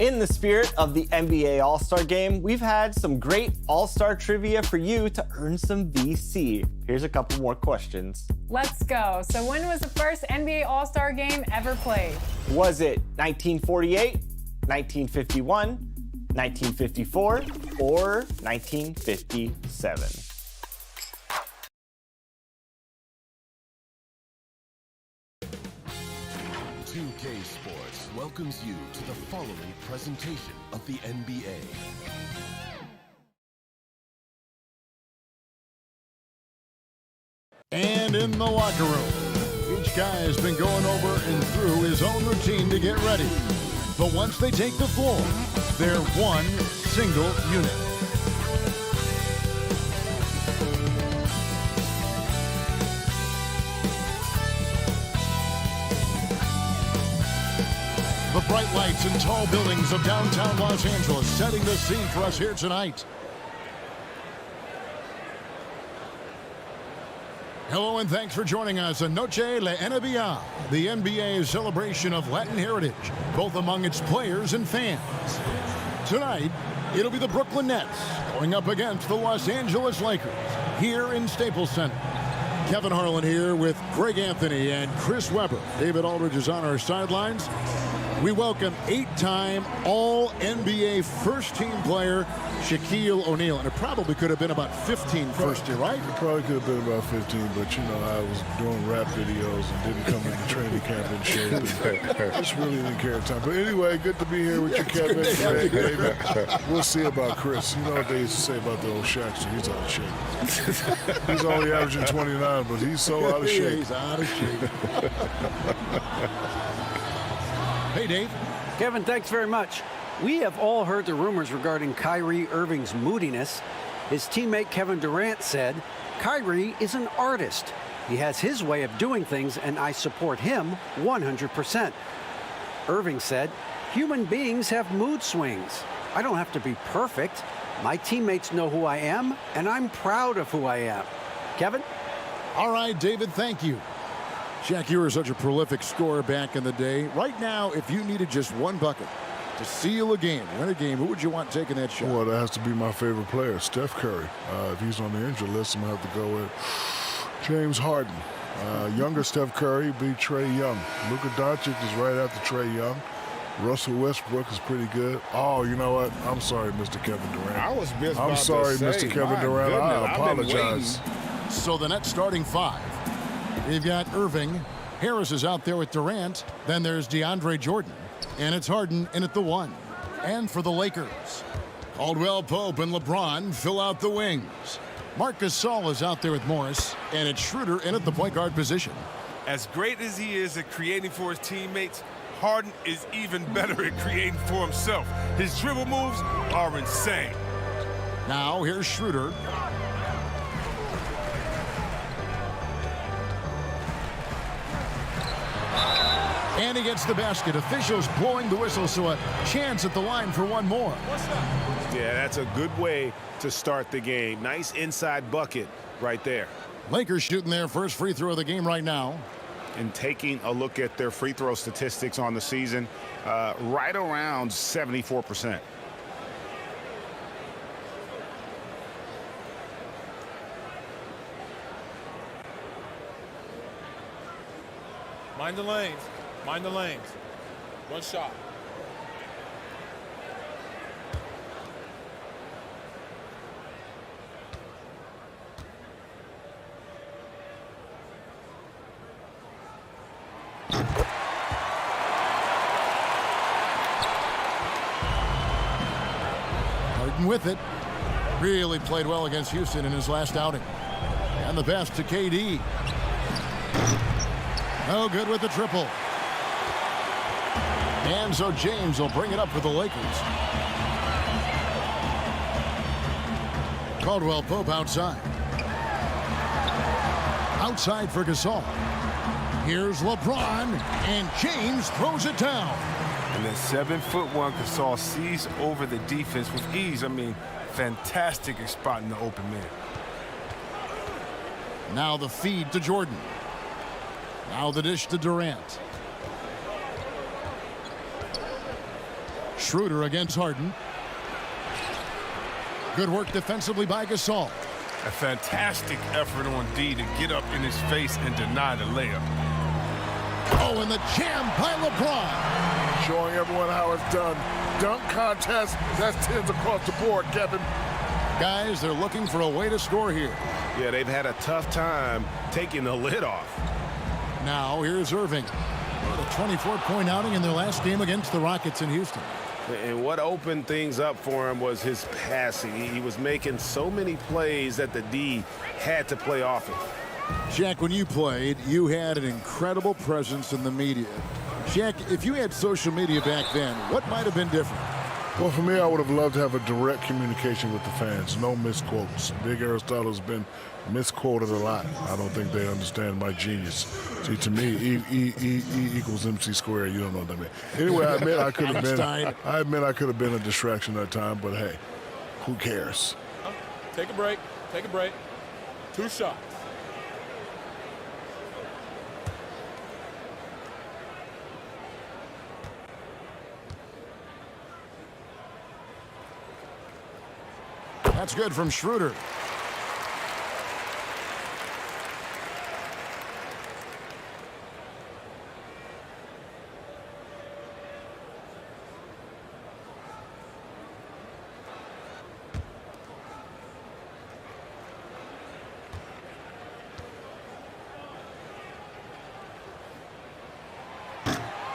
In the spirit of the NBA All-Star Game, we've had some great All-Star trivia for you to earn some VC. Here's a couple more questions. Let's go. So when was the first NBA All-Star Game ever played? Was it 1948, 1951, 1954, or 1957? Sports welcomes you to the following presentation of the NBA. And in the locker room, each guy has been going over and through his own routine to get ready. But once they take the floor, they're one single unit. The bright lights and tall buildings of downtown Los Angeles setting the scene for us here tonight. Hello and thanks for joining us on Noche La NBA, the NBA's celebration of Latin heritage, both among its players and fans. Tonight, it'll be the Brooklyn Nets going up against the Los Angeles Lakers here in Staples Center. Kevin Harlan here with Greg Anthony and Chris Webber. David Aldridge is on our sidelines. We welcome 8-time All-NBA first-team player Shaquille O'Neal. And it probably could have been about 15 first year, right? It probably could have been about 15, but, you know, I was doing rap videos and didn't come into training camp in shape. And just really didn't care at the time. But anyway, good to be here with you, Kevin. Greg, David. We'll see about Chris. You know what they used to say about the old Shaq, so he's out of shape. He's only averaging 29, but he's so out of shape. Yeah, he's out of shape. Hey, Dave. Kevin, thanks very much. We have all heard the rumors regarding Kyrie Irving's moodiness. His teammate Kevin Durant said, Kyrie is an artist. He has his way of doing things, and I support him 100%. Irving said, human beings have mood swings. I don't have to be perfect. My teammates know who I am, and I'm proud of who I am. Kevin? All right, David, thank you. Shaq, you were such a prolific scorer back in the day. Right now, if you needed just one bucket to seal a game, win a game, who would you want taking that shot? Well, that has to be my favorite player, Steph Curry. If he's on the injury list, I'm going to have to go with James Harden. Younger Steph Curry beat Trae Young. Luka Doncic is right after Trae Young. Russell Westbrook is pretty good. Oh, you know what? I'm sorry, Mr. Kevin Durant. I'm sorry, Mr. Kevin Durant. I apologize. So the Nets starting five. We've got Irving. Harris is out there with Durant. Then there's DeAndre Jordan. And it's Harden in at the one. And for the Lakers, Caldwell Pope and LeBron fill out the wings. Marc Gasol is out there with Morris. And it's Schroeder in at the point guard position. As great as he is at creating for his teammates, Harden is even better at creating for himself. His dribble moves are insane. Now here's Schroeder. And he gets the basket. Officials blowing the whistle, so a chance at the line for one more. Yeah, that's a good way to start the game. Nice inside bucket right there. Lakers shooting their first free throw of the game right now. And taking a look at their free throw statistics on the season, right around 74%. Mind the lanes. Mind the lanes. One shot. Harden with it. Really played well against Houston in his last outing. And the pass to KD. No good with the triple. And so James will bring it up for the Lakers. Caldwell Pope outside. Outside for Gasol. Here's LeBron, and James throws it down. And then 7'1" Gasol sees over the defense with ease. I mean, fantastic at spotting the open man. Now the feed to Jordan. Now the dish to Durant. Schroeder against Harden. Good work defensively by Gasol. A fantastic effort on D to get up in his face and deny the layup. Oh, and the jam by LeBron. Showing everyone how it's done. Dunk contest. That's 10s across the board, Kevin. Guys, they're looking for a way to score here. Yeah, they've had a tough time taking the lid off. Now, here's Irving. A 24-point outing in their last game against the Rockets in Houston. And what opened things up for him was his passing. He was making so many plays that the D had to play off it. Shaq, when you played, you had an incredible presence in the media. Shaq, if you had social media back then, what might have been different? Well, for me, I would have loved to have a direct communication with the fans. No misquotes. Big Aristotle's been misquoted a lot. I don't think they understand my genius. See, to me, E equals MC squared. You don't know what I mean. Anyway, I admit I could have been a distraction that time, but hey, who cares? Take a break. Take a break. 2 shots. That's good from Schroeder.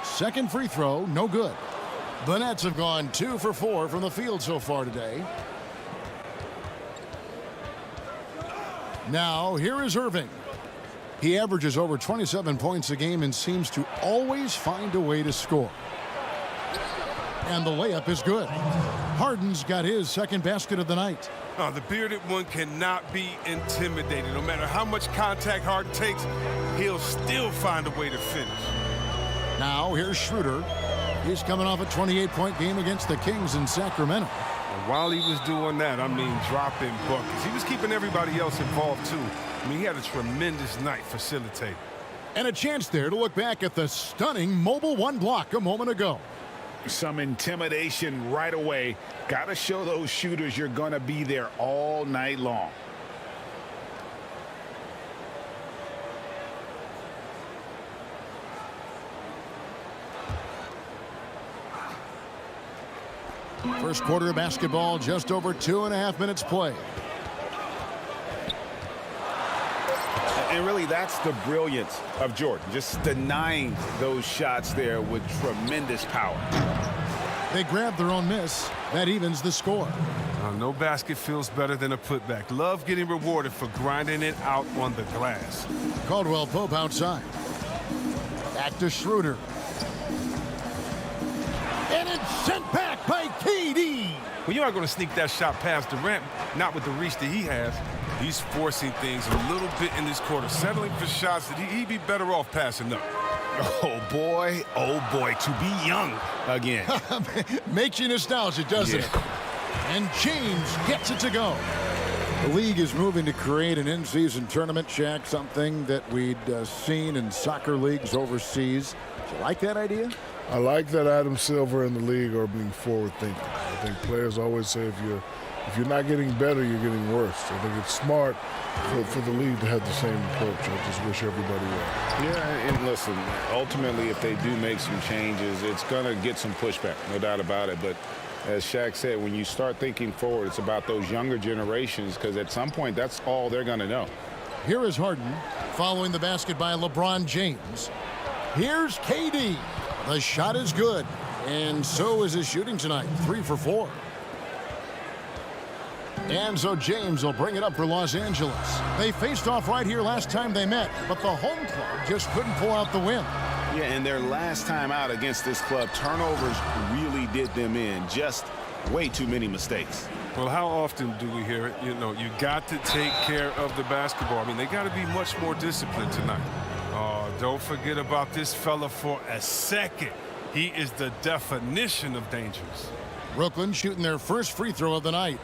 Second free throw, no good. The Nets have gone 2 for 4 from the field so far today. Now, here is Irving. He averages over 27 points a game and seems to always find a way to score. And the layup is good. Harden's got his second basket of the night. Oh, the bearded one cannot be intimidated. No matter how much contact Harden takes, he'll still find a way to finish. Now, here's Schroeder. He's coming off a 28-point game against the Kings in Sacramento. And while he was doing that, I mean, dropping buckets. He was keeping everybody else involved, too. I mean, he had a tremendous night facilitating. And a chance there to look back at the stunning mobile one block a moment ago. Some intimidation right away. Got to show those shooters you're going to be there all night long. First quarter of basketball, just over 2.5 minutes play. And really, that's the brilliance of Jordan, just denying those shots there with tremendous power. They grab their own miss. That evens the score. No basket feels better than a putback. Love getting rewarded for grinding it out on the glass. Caldwell Pope outside. Back to Schroeder. And it's sent back by KD. Well, you're not going to sneak that shot past Durant, not with the reach that he has. He's forcing things a little bit in this quarter, settling for shots that he'd be better off passing up. Oh, boy, to be young again. Makes you nostalgic, doesn't it? And James gets it to go. The league is moving to create an in-season tournament, Shaq, something that we'd seen in soccer leagues overseas. Do you like that idea? I like that Adam Silver and the league are being forward-thinking. I think players always say if you're not getting better, you're getting worse. I think it's smart for the league to have the same approach. I just wish everybody would. Yeah, and listen, ultimately, if they do make some changes, it's going to get some pushback, no doubt about it. But as Shaq said, when you start thinking forward, it's about those younger generations, because at some point, that's all they're going to know. Here is Harden, following the basket by LeBron James. Here's KD. The shot is good, and so is his shooting tonight, 3 for 4. And so James will bring it up for Los Angeles. They faced off right here last time they met, but the home club just couldn't pull out the win. Yeah, and their last time out against this club, turnovers really did them in. Just way too many mistakes. Well, how often do we hear it? You know, you got to take care of the basketball. I mean, they got to be much more disciplined tonight. Don't forget about this fella for a second. He is the definition of dangerous. Brooklyn shooting their first free throw of the night.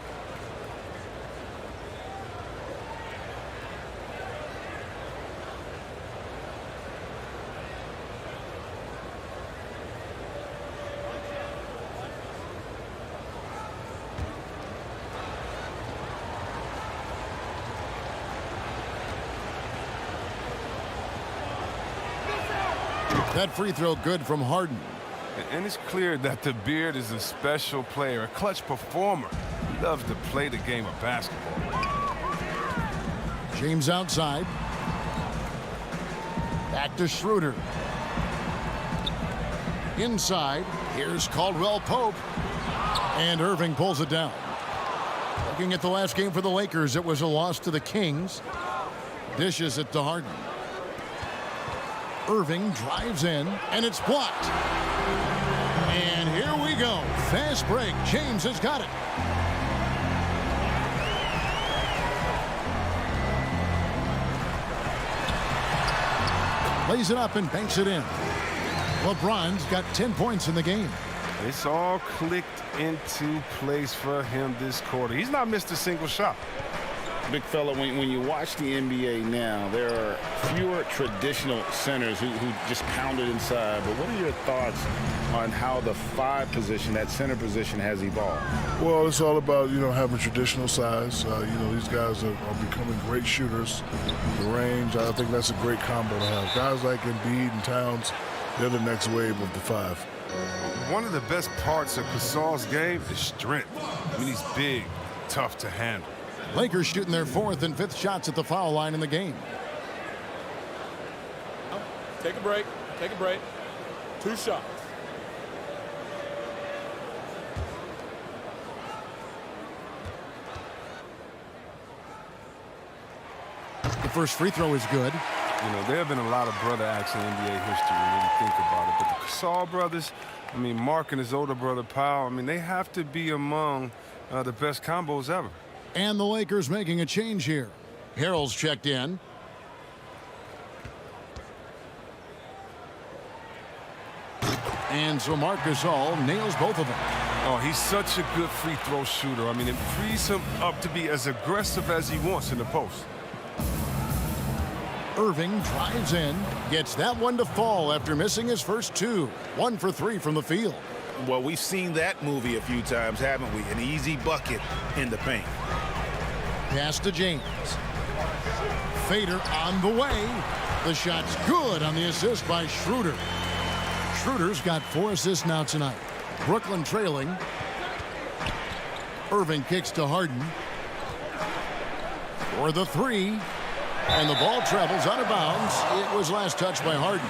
That free throw good from Harden. And it's clear that the Beard is a special player, a clutch performer. He loves to play the game of basketball. James outside. Back to Schroeder. Inside. Here's Caldwell Pope. And Irving pulls it down. Looking at the last game for the Lakers, it was a loss to the Kings. Dishes it to Harden. Irving drives in, and it's blocked. And here we go. Fast break. James has got it. Lays it up and banks it in. LeBron's got 10 points in the game. It's all clicked into place for him this quarter. He's not missed a single shot. Big fella, when you watch the NBA now, there are fewer traditional centers who just pound it inside. But what are your thoughts on how the 5 position, that center position, has evolved? Well, it's all about, having traditional size. These guys are becoming great shooters. The range, I think that's a great combo to have. Guys like Embiid and Towns, they're the next wave of the 5. One of the best parts of Gasol's game is strength. I mean, he's big, tough to handle. Lakers shooting their 4th and 5th shots at the foul line in the game. Take a break. Take a break. 2 shots. The first free throw is good. There have been a lot of brother acts in NBA history when you think about it. But the Gasol brothers, Mark and his older brother, Powell, they have to be among the best combos ever. And the Lakers making a change here. Harrell's checked in. And so Marc Gasol nails both of them. Oh, he's such a good free throw shooter. It frees him up to be as aggressive as he wants in the post. Irving drives in, gets that one to fall after missing his first 2. 1 for 3 from the field. Well, we've seen that movie a few times, haven't we? An easy bucket in the paint. Pass to James. Fader on the way. The shot's good on the assist by Schroeder. Schroeder's got 4 assists now tonight. Brooklyn trailing. Irving kicks to Harden. For the 3. And the ball travels out of bounds. It was last touched by Harden.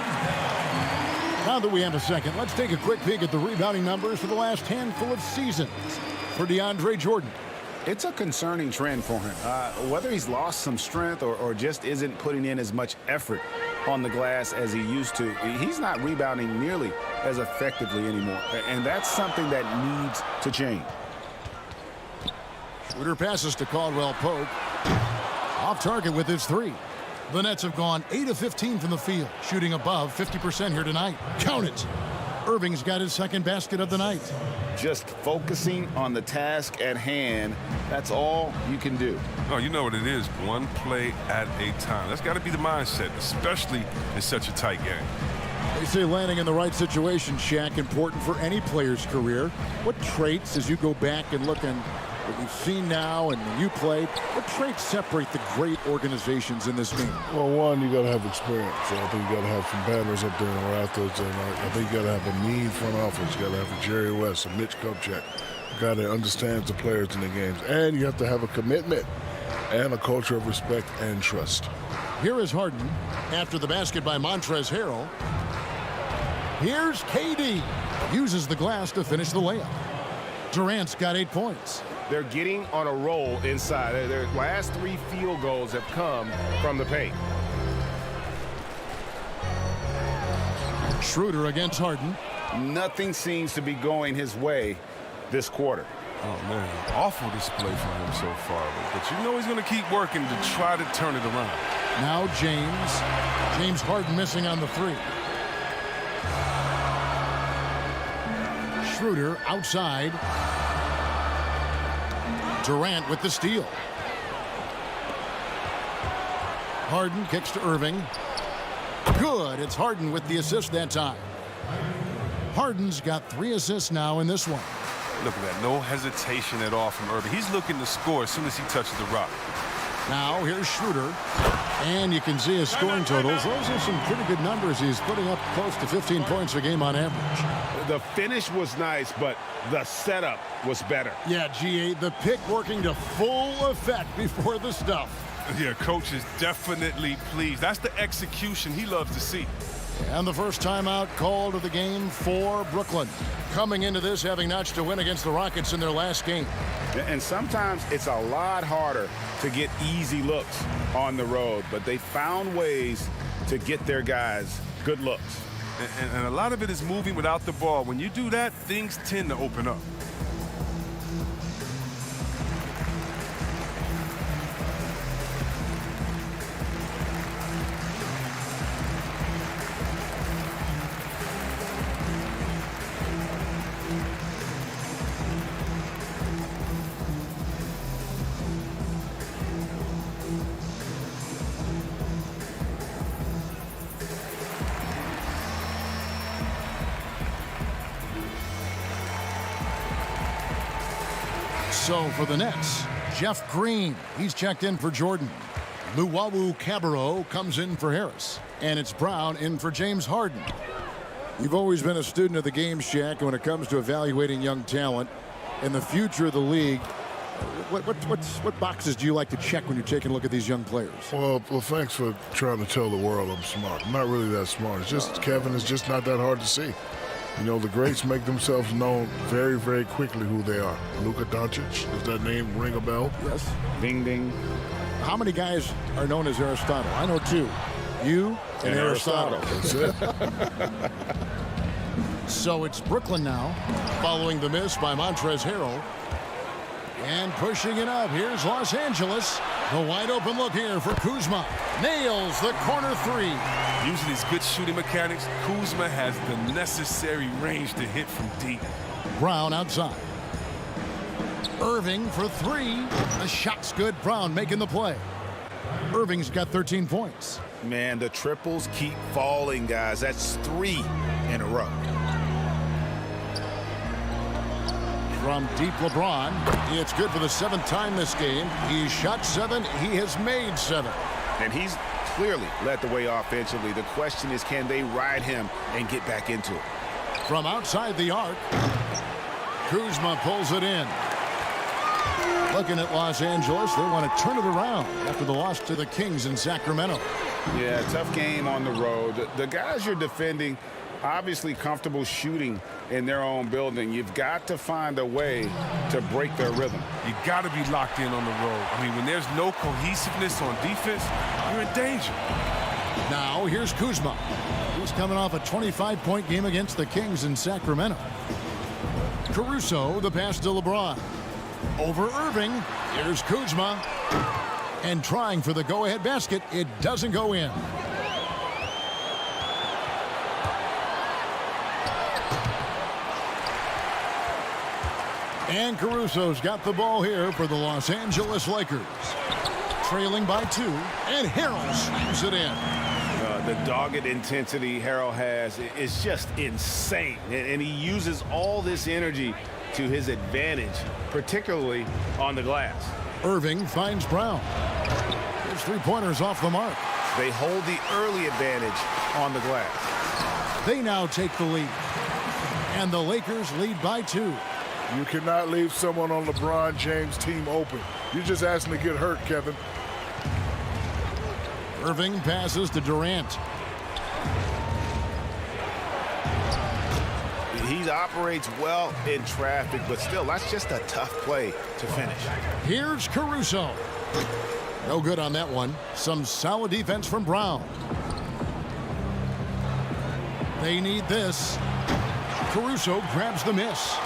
Now that we have a second, let's take a quick peek at the rebounding numbers for the last handful of seasons for DeAndre Jordan. It's a concerning trend for him. Whether he's lost some strength or just isn't putting in as much effort on the glass as he used to, he's not rebounding nearly as effectively anymore. And that's something that needs to change. Schroeder passes to Caldwell Pope. Off target with his 3. The Nets have gone 8 of 15 from the field, shooting above 50% here tonight. Count it. Irving's got his 2nd basket of the night. Just focusing on the task at hand, that's all you can do. Oh, you know what it is. One play at a time. That's got to be the mindset, especially in such a tight game. They say landing in the right situation, Shaq, important for any player's career. What traits, as you go back and look and what you've seen now and when you played, what traits separate the great organizations in this game? Well, one, you got to have experience. So I think you got to have some banners up there in the rafters, and I think you got to have a mean front office. You got to have a Jerry West, a Mitch Kupchak, a guy that understands the players in the games, and you have to have a commitment and a culture of respect and trust. Here is Harden after the basket by Montrezl Harrell. Here's KD. Uses the glass to finish the layup. Durant's got 8 points. They're getting on a roll inside. Their last 3 field goals have come from the paint. Schroeder against Harden. Nothing seems to be going his way this quarter. Oh, man. Awful display from him so far. But he's going to keep working to try to turn it around. Now James. James Harden missing on the 3. Schroeder outside. Durant with the steal. Harden kicks to Irving. Good. It's Harden with the assist that time. Harden's got 3 assists now in this one. Look at that. No hesitation at all from Irving. He's looking to score as soon as he touches the rock. Now here's Schroeder. And you can see his scoring totals. Those are some pretty good numbers. He's putting up close to 15 points a game on average. The finish was nice, but the setup was better. Yeah, G8, the pick working to full effect before the stuff. Yeah, coach is definitely pleased. That's the execution he loves to see. And the first timeout called of the game for Brooklyn. Coming into this having notched a win against the Rockets in their last game. And sometimes it's a lot harder to get easy looks on the road, but they found ways to get their guys good looks. And a lot of it is moving without the ball. When you do that, things tend to open up. So for the Nets, Jeff Green, he's checked in for Jordan. Luwawu-Cabarrot comes in for Harris. And it's Brown in for James Harden. You've always been a student of the game, Shaq, when it comes to evaluating young talent and the future of the league. What boxes do you like to check when you're taking a look at these young players? Well, thanks for trying to tell the world I'm smart. I'm not really that smart. It's just, Kevin, it's just not that hard to see. You know, the greats make themselves known very, very quickly who they are. Luka Doncic, does that name ring a bell? Yes. Ding, ding. How many guys are known as Aristotle? I know two. You and Aristotle. That's it. So it's Brooklyn now, following the miss by Montrezl Harrell. And pushing it up, here's Los Angeles. The wide open look here for Kuzma. Nails the corner three. Using his good shooting mechanics, Kuzma has the necessary range to hit from deep. Brown outside. Irving for three. The shot's good. Brown making the play. Irving's got 13 points. Man, the triples keep falling, guys. That's 3 in a row. From deep, LeBron. It's good for the 7th time this game. He's shot 7. He has made 7. And he's clearly led the way offensively. The question is, can they ride him and get back into it? From outside the arc, Kuzma pulls it in. Looking at Los Angeles, they want to turn it around after the loss to the Kings in Sacramento. Yeah, tough game on the road. The guys you're defending, obviously comfortable shooting in their own building. You've got to find a way to break their rhythm. You got to be locked in on the road. I mean, when there's no cohesiveness on defense, you're in danger. Now, here's Kuzma. He's coming off a 25-point game against the Kings in Sacramento. Caruso, the pass to LeBron. Over Irving. Here's Kuzma. And trying for the go-ahead basket. It doesn't go in. And Caruso's got the ball here for the Los Angeles Lakers. Trailing by 2, and Harrell slams it in. The dogged intensity Harrell has is just insane. And he uses all this energy to his advantage, particularly on the glass. Irving finds Brown. His three-pointers off the mark. They hold the early advantage on the glass. They now take the lead. And the Lakers lead by 2. You cannot leave someone on LeBron James' team open. You're just asking to get hurt, Kevin. Irving passes to Durant. He operates well in traffic, but still, that's just a tough play to finish. Here's Caruso. No good on that one. Some solid defense from Brown. They need this. Caruso grabs the miss.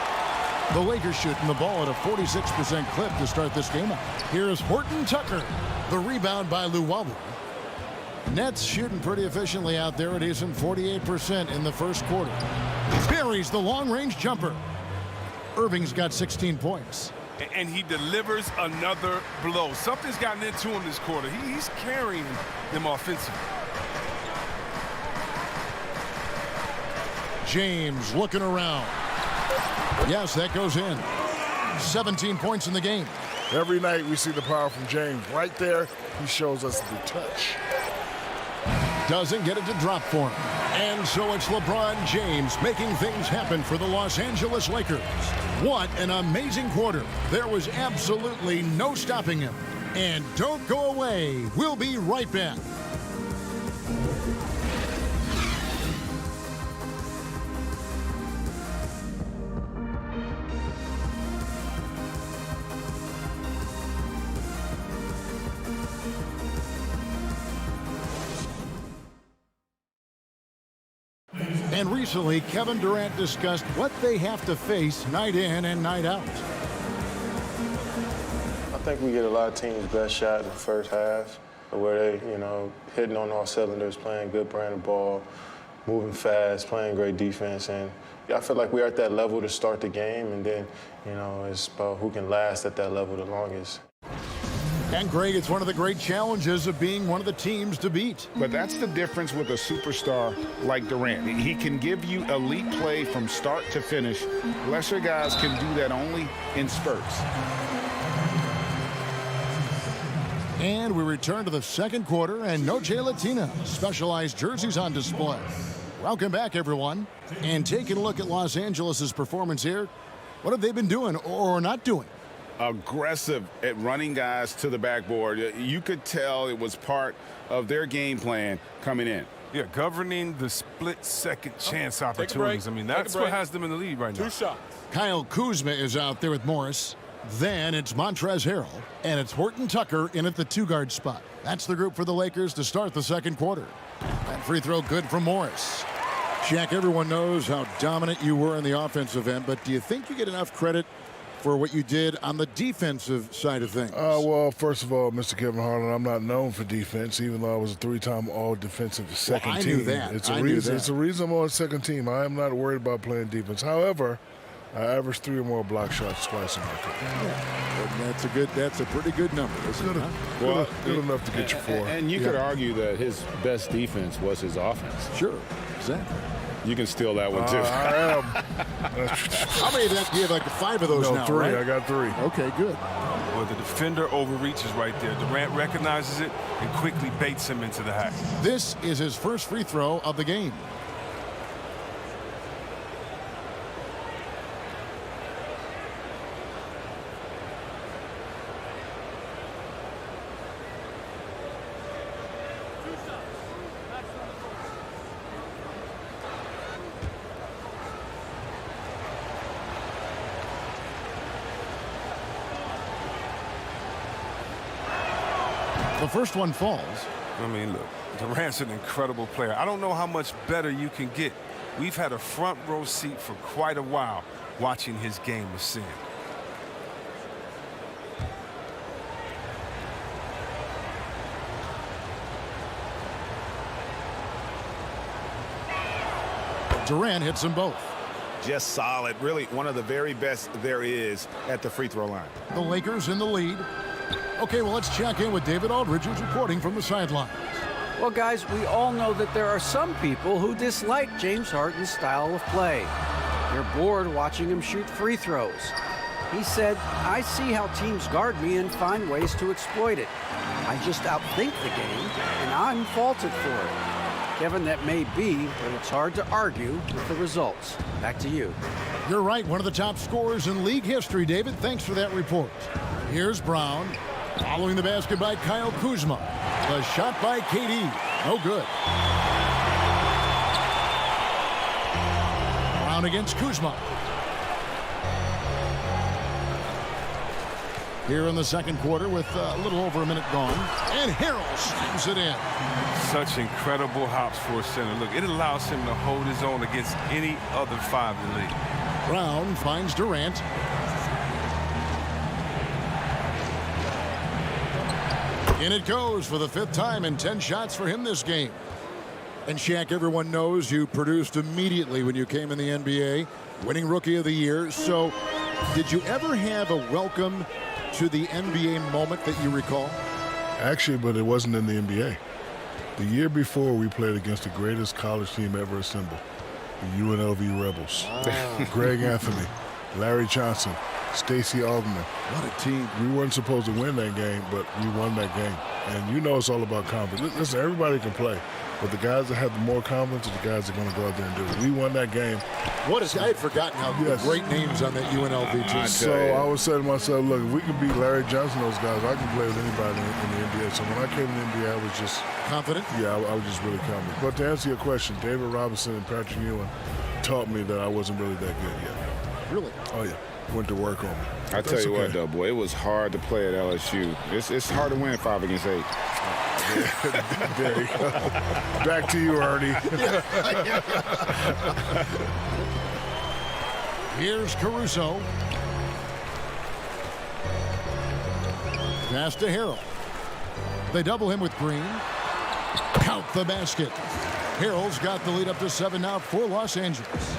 The Lakers shooting the ball at a 46% clip to start this game out. Here's Horton Tucker. The rebound by Luwawu. Nets shooting pretty efficiently out there. It is in 48% in the first quarter. Buries the long-range jumper. Irving's got 16 points. And he delivers another blow. Something's gotten into him this quarter. He's carrying them offensively. James looking around. Yes, that goes in. 17 points in the game. Every night we see the power from James. Right there, he shows us the touch. Doesn't get it to drop for him. And so it's LeBron James making things happen for the Los Angeles Lakers. What an amazing quarter. There was absolutely no stopping him. And don't go away. We'll be right back. And recently, Kevin Durant discussed what they have to face night in and night out. I think we get a lot of teams' best shot in the first half, where they, hitting on all cylinders, playing good brand of ball, moving fast, playing great defense. And I feel like we're at that level to start the game, and then, it's about who can last at that level the longest. And Greg, it's one of the great challenges of being one of the teams to beat. But that's the difference with a superstar like Durant. He can give you elite play from start to finish. Lesser guys can do that only in spurts. And we return to the second quarter, and Noche Latina specialized jerseys on display. Welcome back, everyone. And taking a look at Los Angeles' performance here, what have they been doing or not doing? Aggressive at running guys to the backboard. You could tell it was part of their game plan coming in. Yeah, governing the split-second chance opportunities. I mean, that's what has them in the lead right now. 2 shots. Kyle Kuzma is out there with Morris. Then it's Montrezl Harrell, and it's Horton Tucker in at the 2-guard spot. That's the group for the Lakers to start the second quarter. That free throw good from Morris. Shaq, everyone knows how dominant you were in the offensive end, but do you think you get enough credit for what you did on the defensive side of things? Well, first of all, Mr. Kevin Harlan, I'm not known for defense, even though I was a 3-time all-defensive second team. I knew that. It's a reason I'm on second team. I am not worried about playing defense. However, I averaged 3 or more block shots twice in my career. Yeah. That's a pretty good number. Good enough to get you 4. And you could argue that his best defense was his offense. Sure, exactly. You can steal that one, too. I am. How many of that? You have like 5 of those now, 3. right? I got 3. Okay, good. Well, the defender overreaches right there. Durant recognizes it and quickly baits him into the hack. This is his first free throw of the game. The first one falls. I mean, look, Durant's an incredible player. I don't know how much better you can get. We've had a front row seat for quite a while watching his game ascend. Durant hits them both. Just solid. Really one of the very best there is at the free throw line. The Lakers in the lead. Okay, well, let's check in with David Aldridge, who's reporting from the sidelines. Well, guys, we all know that there are some people who dislike James Harden's style of play. They're bored watching him shoot free throws. He said, "I see how teams guard me and find ways to exploit it. I just outthink the game, and I'm faulted for it." Kevin, that may be, but it's hard to argue with the results. Back to you. You're right, one of the top scorers in league history, David. Thanks for that report. Here's Brown. Following the basket by Kyle Kuzma. The shot by KD. No good. Brown against Kuzma. Here in the second quarter with a little over a minute gone. And Harrell slams it in. Such incredible hops for a center. Look, it allows him to hold his own against any other 5 in the league. Brown finds Durant. In it goes for the 5th time and 10 shots for him this game. And Shaq, everyone knows you produced immediately when you came in the NBA, winning Rookie of the Year. So did you ever have a welcome to the NBA moment that you recall? Actually, but it wasn't in the NBA. The year before, we played against the greatest college team ever assembled, the UNLV Rebels. Greg Anthony, Larry Johnson, Stacey Alderman. What a team. We weren't supposed to win that game, but we won that game. And you know it's all about confidence. Listen, everybody can play, but the guys that have the more confidence are the guys that are going to go out there and do it. We won that game. I had forgotten how great names on that UNLV team. So I was saying to myself, look, if we can beat Larry Johnson, those guys, I can play with anybody in the NBA. So when I came to the NBA, I was just confident. Yeah, I was just really confident. But to answer your question, David Robinson and Patrick Ewing taught me that I wasn't really that good yet. Really? Oh yeah, went to work on me. I tell you what, though, boy, it was hard to play at LSU. It's hard to win 5 against 8. There you go. Back to you, Ernie. Here's Caruso. Pass to Harrell. They double him with Green. Count the basket. Harrell's got the lead up to 7 now for Los Angeles.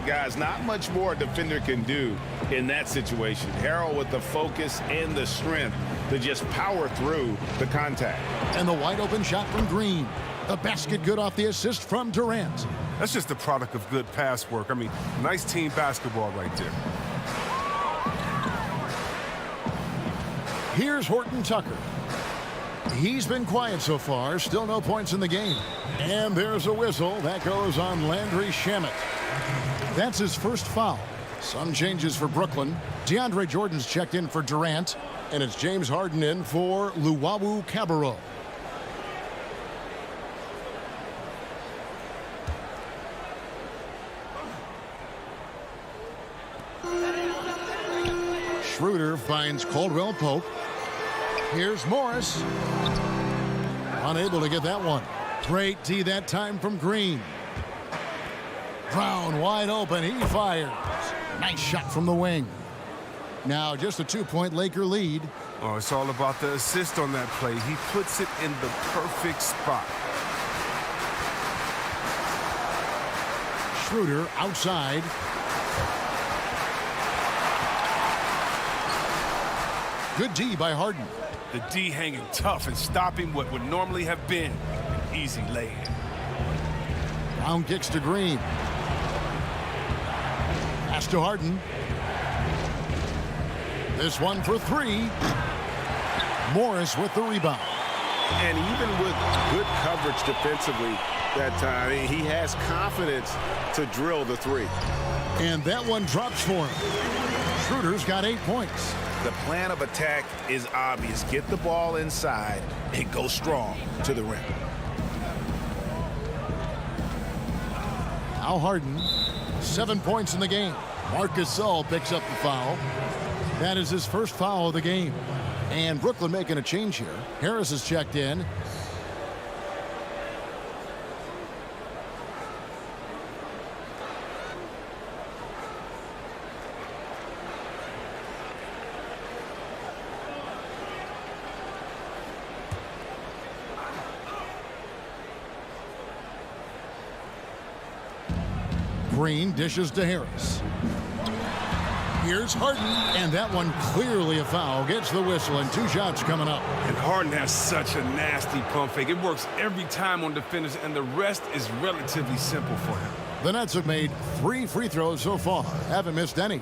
Guys, not much more a defender can do in that situation. Harrell with the focus and the strength to just power through the contact. And the wide open shot from Green. The basket good off the assist from Durant. That's just the product of good pass work. I mean, nice team basketball right there. Here's Horton Tucker. He's been quiet so far. Still no points in the game. And there's a whistle. That goes on Landry Shamet. That's his first foul. Some changes for Brooklyn. DeAndre Jordan's checked in for Durant. And it's James Harden in for Luwawu Cabarrot. Schroeder finds Caldwell Pope. Here's Morris. Unable to get that one. Great D that time from Green. Brown wide open. He fires. Nice shot from the wing. Now just a 2-point Laker lead. Oh, it's all about the assist on that play. He puts it in the perfect spot. Schroeder outside. Good D by Harden. The D hanging tough and stopping what would normally have been an easy lay-in. Brown kicks to Green. Pass to Harden. This one for 3. Morris with the rebound. And even with good coverage defensively that time, he has confidence to drill the 3. And that one drops for him. Schroeder's got 8 points. The plan of attack is obvious. Get the ball inside and go strong to the rim. Now Harden, 7 points in the game. Marcus Gasol picks up the foul. That is his first foul of the game. And Brooklyn making a change here. Harris is checked in. Green dishes to Harris. Here's Harden, and that one clearly a foul. Gets the whistle, and 2 shots coming up. And Harden has such a nasty pump fake. It works every time on defenders, and the rest is relatively simple for him. The Nets have made 3 free throws so far. Haven't missed any.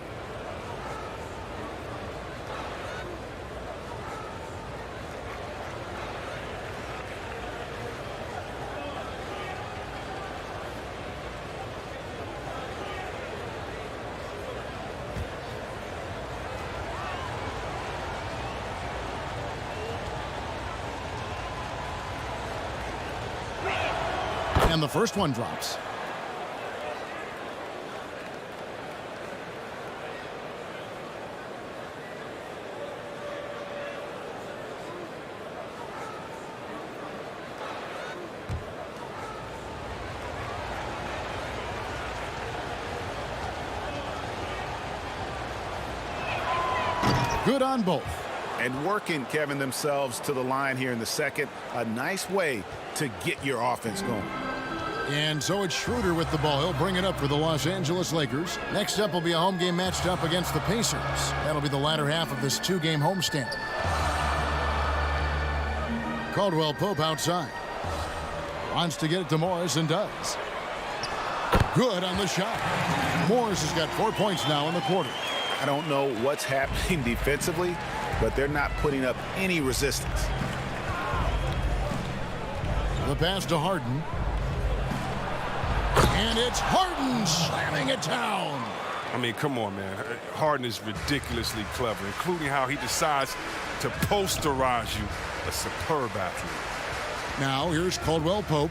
And the first one drops. Good on both. And working, Kevin, themselves to the line here in the second. A nice way to get your offense going. And so it's Schroeder with the ball. He'll bring it up for the Los Angeles Lakers. Next up will be a home game matched up against the Pacers. That'll be the latter half of this 2-game homestand. Caldwell Pope outside. Wants to get it to Morris and does. Good on the shot. Morris has got 4 points now in the quarter. I don't know what's happening defensively, but they're not putting up any resistance. The pass to Harden. And it's Harden slamming it down. I mean, come on, man. Harden is ridiculously clever, including how he decides to posterize you. A superb athlete. Now here's Caldwell Pope.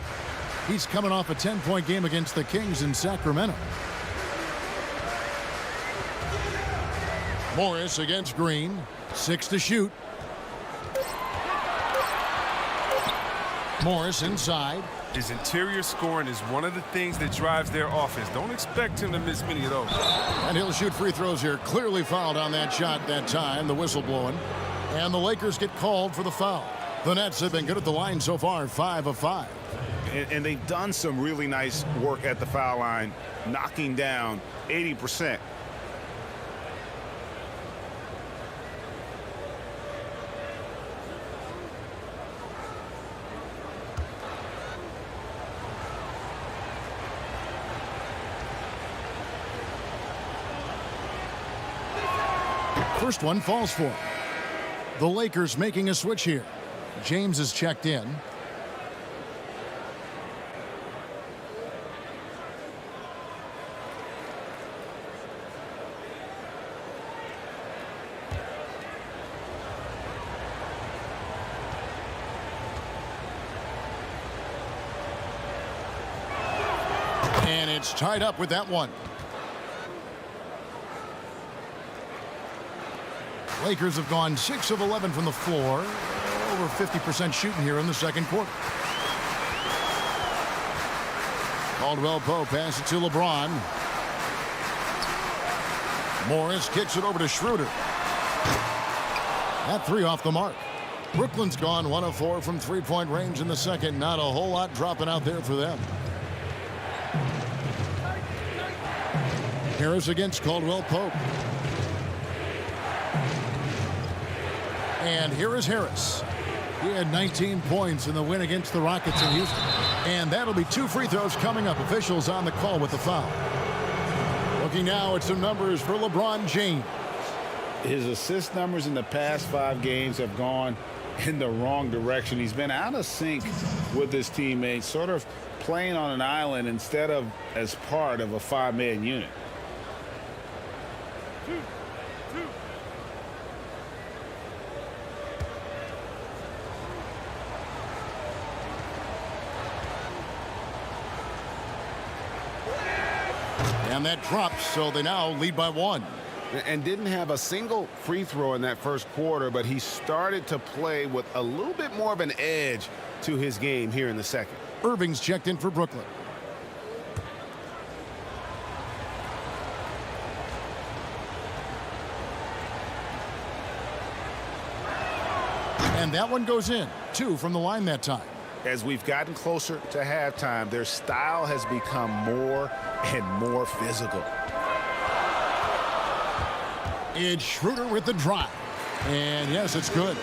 He's coming off a 10-point game against the Kings in Sacramento. Morris against Green. 6 to shoot. Morris inside. His interior scoring is one of the things that drives their offense. Don't expect him to miss many of those. And he'll shoot free throws here. Clearly fouled on that shot that time. The whistle blowing. And the Lakers get called for the foul. The Nets have been good at the line so far, 5 of 5. And they've done some really nice work at the foul line, knocking down 80%. First one falls for him. The Lakers making a switch here. James is checked in. And it's tied up with that one. Lakers have gone 6 of 11 from the floor. Over 50% shooting here in the second quarter. Caldwell Pope passes it to LeBron. Morris kicks it over to Schroeder. That 3 off the mark. Brooklyn's gone 1 of 4 from three-point range in the second. Not a whole lot dropping out there for them. Harris against Caldwell Pope. And here is Harris. He had 19 points in the win against the Rockets in Houston. And that'll be 2 free throws coming up. Officials on the call with the foul. Looking now at some numbers for LeBron James. His assist numbers in the past 5 games have gone in the wrong direction. He's been out of sync with his teammates, sort of playing on an island instead of as part of a 5-man unit. And that drops, so they now lead by 1. And didn't have a single free throw in that first quarter, but he started to play with a little bit more of an edge to his game here in the second. Irving's checked in for Brooklyn. And that one goes in. 2 from the line that time. As we've gotten closer to halftime, their style has become more and more physical. It's Schroeder with the drive. And yes, it's good.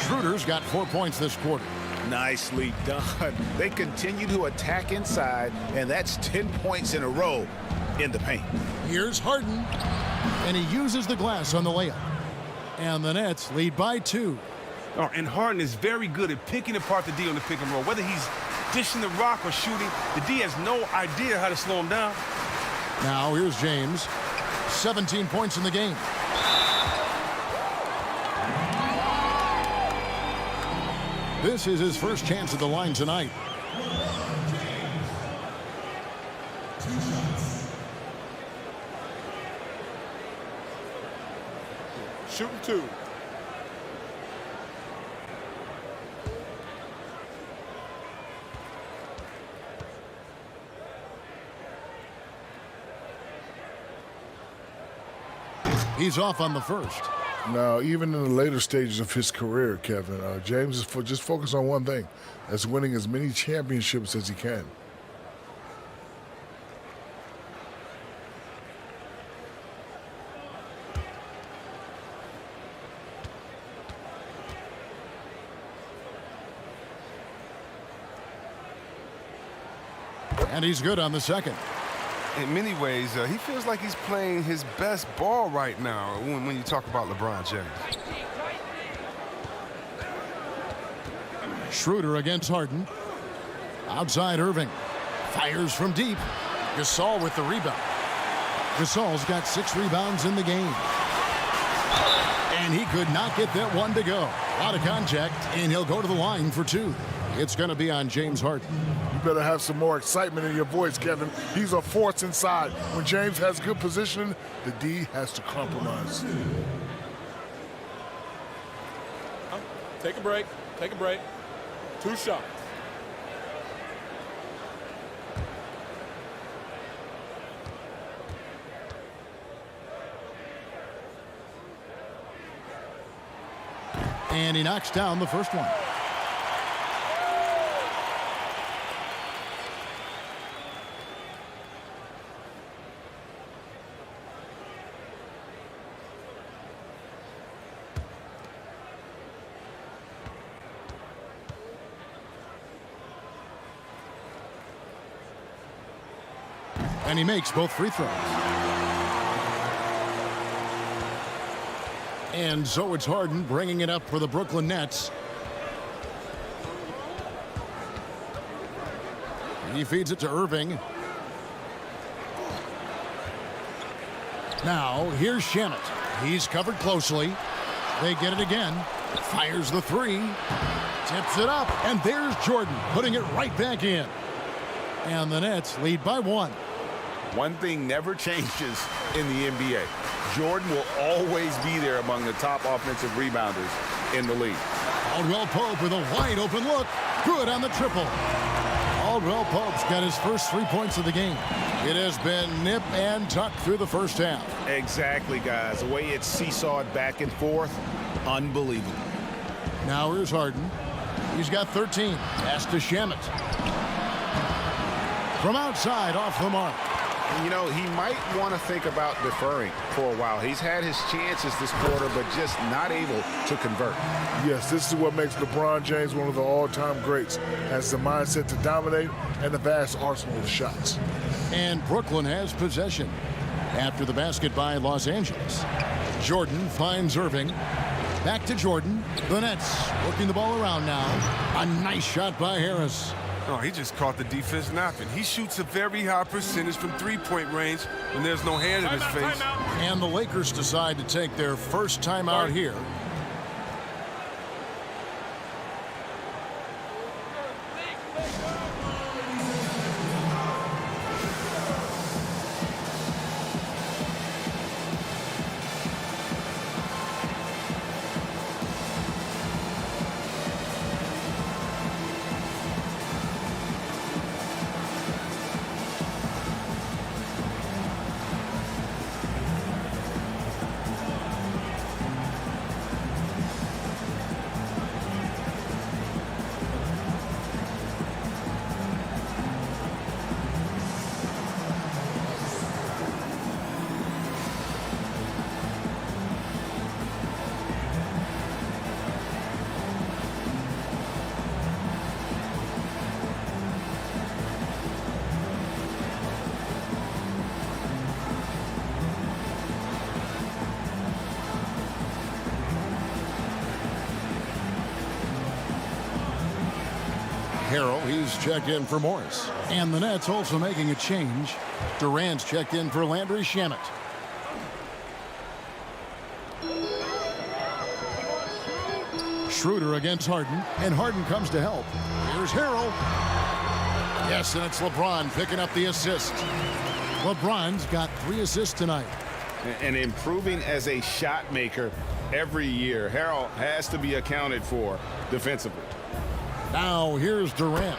Schroeder's got 4 points this quarter. Nicely done. They continue to attack inside, and that's 10 points in a row in the paint. Here's Harden. And he uses the glass on the layup. And the Nets lead by 2. Oh, and Harden is very good at picking apart the D on the pick and roll. Whether he's dishing the rock or shooting, the D has no idea how to slow him down. Now here's James. 17 points in the game. This is his first chance at the line tonight. Shooting 2. He's off on the first. Now, even in the later stages of his career, Kevin, James is just focused on one thing. That's winning as many championships as he can. And he's good on the second. in many ways, he feels like he's playing his best ball right now when you talk about LeBron James. Schroeder against Harden. Outside Irving. Fires from deep. Gasol with the rebound. Gasol's got 6 rebounds in the game. And he could not get that one to go. A lot of contact, and he'll go to the line for 2. It's going to be on James Harden. You better have some more excitement in your voice, Kevin. He's a force inside. When James has good positioning, the D has to compromise. Take a break. Take a break. 2 shots. And he knocks down the first one. And he makes both free throws. And so it's Harden bringing it up for the Brooklyn Nets. He feeds it to Irving. Now, here's Shamet. He's covered closely. They get it again. Fires the 3. Tips it up. And there's Jordan putting it right back in. And the Nets lead by 1. One thing never changes in the NBA. Jordan will always be there among the top offensive rebounders in the league. Caldwell Pope with a wide open look. Good on the triple. Caldwell Pope's got his first 3 points of the game. It has been nip and tuck through the first half. Exactly, guys. The way it's seesawed back and forth, unbelievable. Now here's Harden. He's got 13. Pass to Shamet. From outside, off the mark. You know, he might want to think about deferring for a while. He's had his chances this quarter, but just not able to convert. Yes, this is what makes LeBron James one of the all-time greats. Has the mindset to dominate and a vast arsenal of shots. And Brooklyn has possession after the basket by Los Angeles. Jordan finds Irving. Back to Jordan. The Nets working the ball around now. A nice shot by Harris. Oh, he just caught the defense napping. He shoots a very high percentage from 3-point range when there's no hand in his face. And the Lakers decide to take their first timeout here. Harrell, he's checked in for Morris. And the Nets also making a change. Durant's checked in for Landry Shamet. Schroeder against Harden, and Harden comes to help. Here's Harrell. Yes, and it's LeBron picking up the assist. LeBron's got 3 assists tonight. And improving as a shot maker every year. Harrell has to be accounted for defensively. Now here's Durant.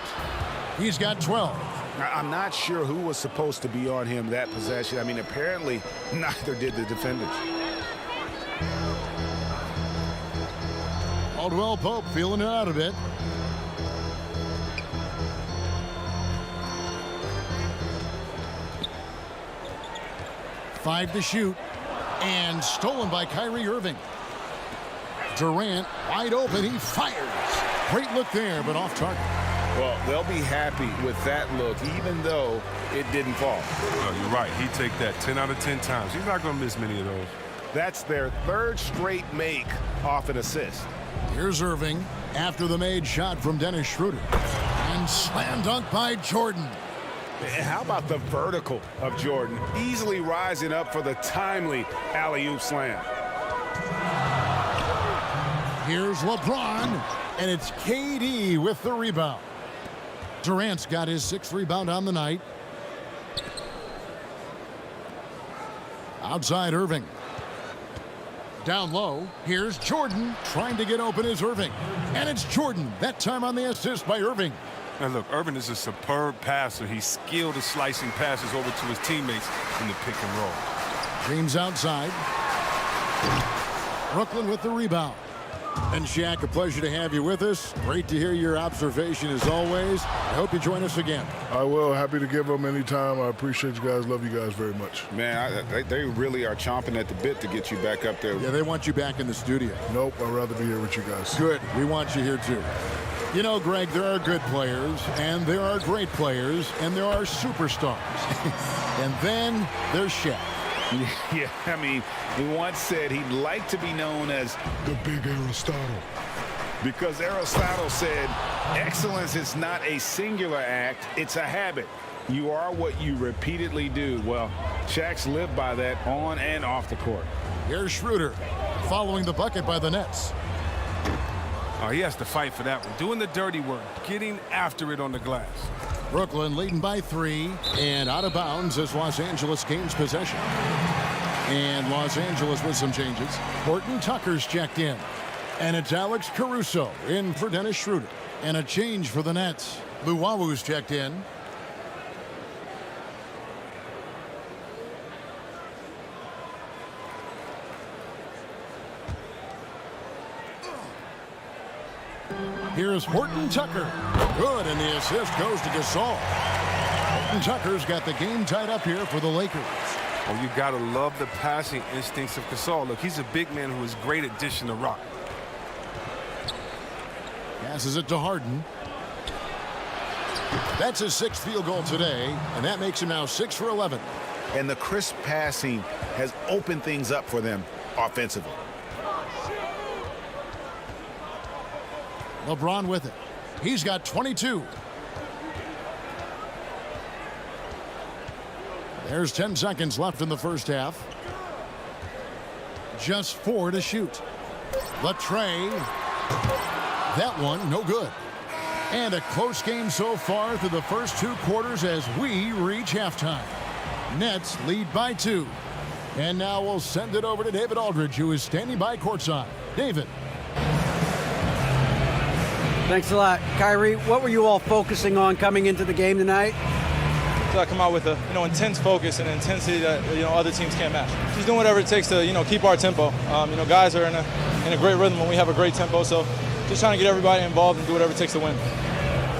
He's got 12. I'm not sure who was supposed to be on him that possession. I mean, apparently neither did the defenders. Caldwell Pope feeling it out a bit. Five to shoot. And stolen by Kyrie Irving. Durant wide open. He fires. Great look there, but off target. Well, they'll be happy with that look, even though it didn't fall. Oh, you're right. He'd take that 10 out of 10 times. He's not going to miss many of those. That's their third straight make off an assist. Here's Irving after the made shot from Dennis Schroeder. And slam dunk by Jordan. How about the vertical of Jordan? Easily rising up for the timely alley-oop slam. Here's LeBron, and it's KD with the rebound. Durant's got his 6th rebound on the night. Outside Irving. Down low, here's Jordan trying to get open is Irving. And it's Jordan, that time on the assist by Irving. Now look, Irving is a superb passer. He's skilled at slicing passes over to his teammates in the pick and roll. James outside. Brooklyn with the rebound. And Shaq, a pleasure to have you with us. Great to hear your observation as always. I hope you join us again. I will. Happy to give them any time. I appreciate you guys. Love you guys very much. Man, they really are chomping at the bit to get you back up there. Yeah, they want you back in the studio. Nope, I'd rather be here with you guys. Good. We want you here too. You know, Greg, there are good players, and there are great players, and there are superstars. And then there's Shaq. Yeah, I mean, he once said he'd like to be known as the big Aristotle. Because Aristotle said, excellence is not a singular act, it's a habit. You are what you repeatedly do. Well, Shaq's lived by that on and off the court. Here's Schroeder following the bucket by the Nets. Oh, he has to fight for that one. Doing the dirty work, getting after it on the glass. Brooklyn leading by 3 and out of bounds as Los Angeles gains possession. And Los Angeles with some changes. Horton Tucker's checked in. And it's Alex Caruso in for Dennis Schroeder. And a change for the Nets. Luwawu's checked in. Here's Horton Tucker. Good, and the assist goes to Gasol. Horton Tucker's got the game tied up here for the Lakers. Oh, you got to love the passing instincts of Gasol. Look, he's a big man who is great at dishing the rock. Passes it to Harden. That's his 6th field goal today, and that makes him now 6 for 11. And the crisp passing has opened things up for them offensively. LeBron with it. He's got 22. There's 10 seconds left in the first half. Just 4 to shoot. Latrey. That one, no good. And a close game so far through the first 2 quarters as we reach halftime. Nets lead by 2. And now we'll send it over to David Aldridge, who is standing by courtside. David. Thanks a lot. Kyrie, what were you all focusing on coming into the game tonight? So I come out with a intense focus and intensity that other teams can't match. Just doing whatever it takes to keep our tempo. Guys are in a great rhythm when we have a great tempo. So just trying to get everybody involved and do whatever it takes to win.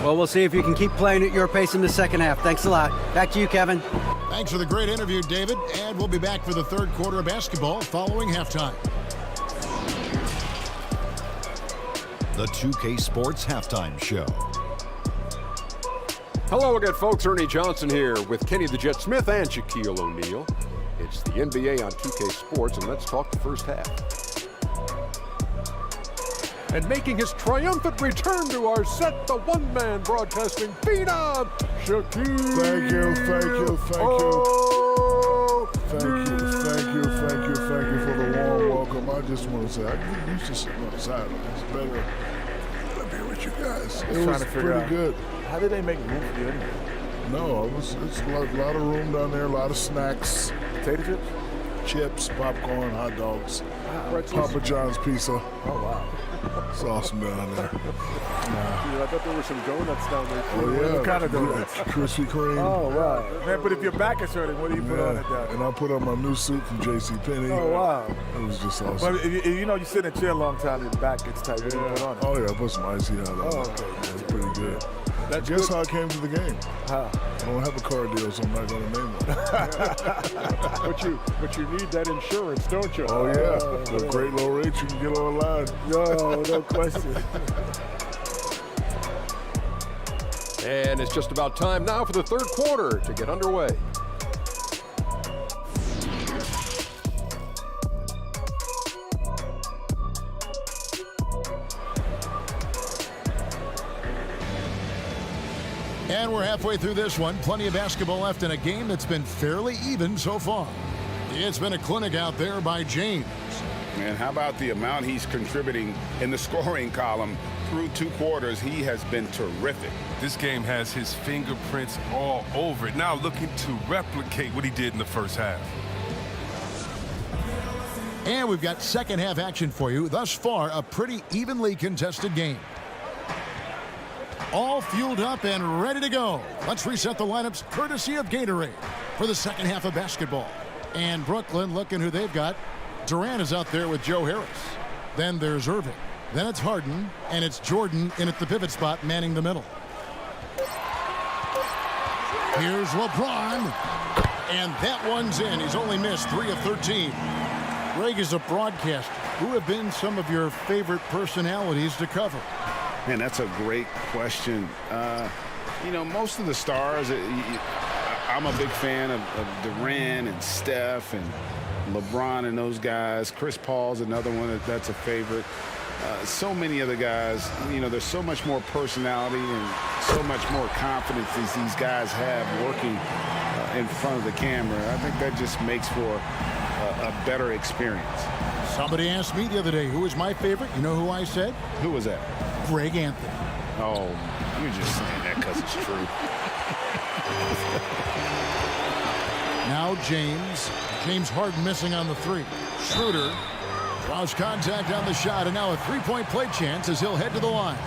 Well, we'll see if you can keep playing at your pace in the second half. Thanks a lot. Back to you, Kevin. Thanks for the great interview, David. And we'll be back for the 3rd quarter of basketball following halftime. The 2K Sports Halftime Show. Hello again, folks. Ernie Johnson here with Kenny the Jet Smith and Shaquille O'Neal. It's the NBA on 2K Sports, and let's talk the first half. And making his triumphant return to our set, the one-man broadcasting phenom, Shaquille. Thank you. Thank you for the warm welcome. I just want to say, I get used to sitting on the sidelines. It's better to be with you guys. It was pretty good. How did they make room for you anyway? No, it's a lot of room down there, a lot of snacks. Potato chips? Chips, popcorn, hot dogs, Papa John's pizza. Oh, wow. It's awesome down there. I thought there were some donuts down there. Oh, yeah. What kind of donuts? Krispy Kreme. Oh, wow. Man, but if your back is hurting, what do you put on it down? And I put on my new suit from JCPenney. Oh, wow. It was just awesome. But you sit in a chair a long time, your back gets tight. What do you put on it? Oh, yeah, I put some icy hot on it. Oh, okay. It's pretty good. That's Guess good. how I came to the game? How? I don't have a car deal, so I'm not going to name one. But you need that insurance, don't you? Oh, yeah. With great low rates, you can get online. No question. And it's just about time now for the third quarter to get underway. And we're halfway through this one. Plenty of basketball left in a game that's been fairly even so far. It's been a clinic out there by James. And how about the amount he's contributing in the scoring column through 2 quarters? He has been terrific. This game has his fingerprints all over it. Now looking to replicate what he did in the first half. And we've got second half action for you. Thus far, a pretty evenly contested game. All fueled up and ready to go. Let's reset the lineups courtesy of KYRIE for the second half of basketball. And Brooklyn looking who they've got. Durant is out there with Joe Harris. Then there's Irving. Then it's Harden, and it's Jordan in at the pivot spot, manning the middle. Here's LeBron, and that one's in. He's only missed 3 of 13. Greg, is a broadcaster, who have been some of your favorite personalities to cover? Man, that's a great question. You know, most of the stars, I'm a big fan of Durant and Steph and LeBron and those guys. Chris Paul's another one that's a favorite. So many other guys, you know, there's so much more personality and so much more confidence as these guys have working in front of the camera. I think that just makes for a better experience. Somebody asked me the other day, who was my favorite? You know who I said? Who was that? Greg Anthony. Oh, you're just saying that because it's true. Now James Harden missing on the 3. Schroeder draws contact on the shot, and now a 3-point play chance as he'll head to the line.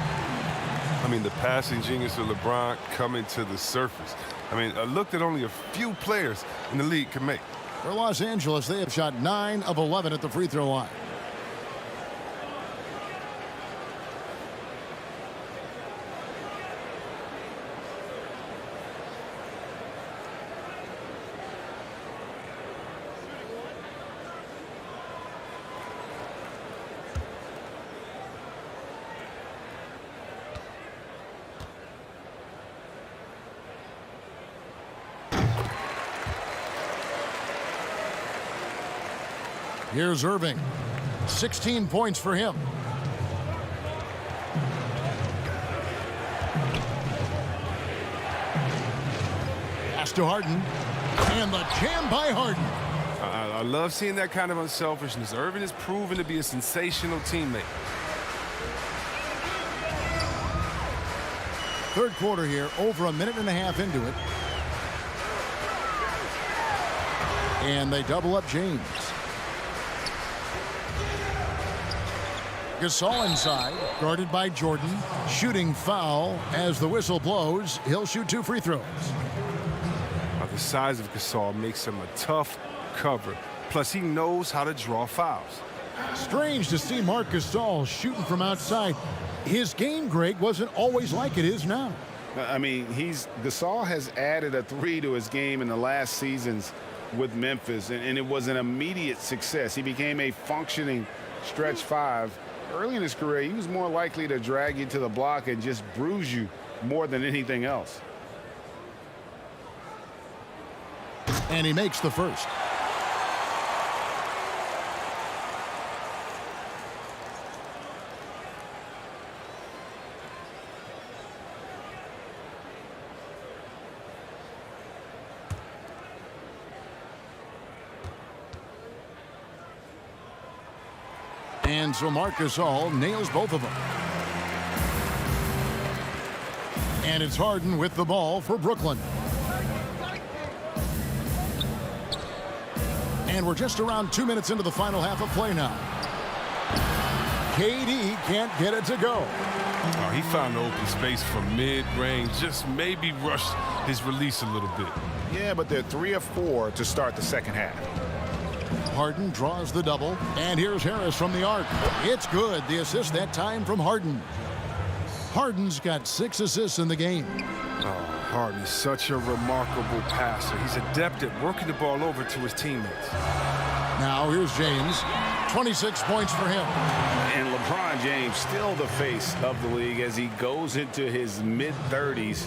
I mean, the passing genius of LeBron coming to the surface. I mean, a look that only a few players in the league can make. For Los Angeles, they have shot 9 of 11 at the free throw line. Here's Irving. 16 points for him. Pass to Harden. And the jam by Harden. I love seeing that kind of unselfishness. Irving is proven to be a sensational teammate. Third quarter here, over a minute and a half into it. And they double up James. Gasol inside, guarded by Jordan. Shooting foul as the whistle blows. He'll shoot 2 free throws. Now, the size of Gasol makes him a tough cover. Plus, he knows how to draw fouls. Strange to see Marc Gasol shooting from outside. His game, Greg, wasn't always like it is now. I mean, Gasol has added a 3 to his game in the last seasons with Memphis, and it was an immediate success. He became a functioning stretch 5. Early in his career, he was more likely to drag you to the block and just bruise you more than anything else. And he makes the first. And so Marc Gasol nails both of them. And it's Harden with the ball for Brooklyn. And we're just around 2 minutes into the final half of play now. KD can't get it to go. Oh, he found the open space from mid-range, just maybe rushed his release a little bit. Yeah, but they're 3 of 4 to start the second half. Harden draws the double, and here's Harris from the arc. It's good. The assist that time from Harden. Harden's got 6 assists in the game. Oh, Harden is such a remarkable passer. He's adept at working the ball over to his teammates. Now here's James. 26 points for him. And LeBron James still the face of the league as he goes into his mid-30s.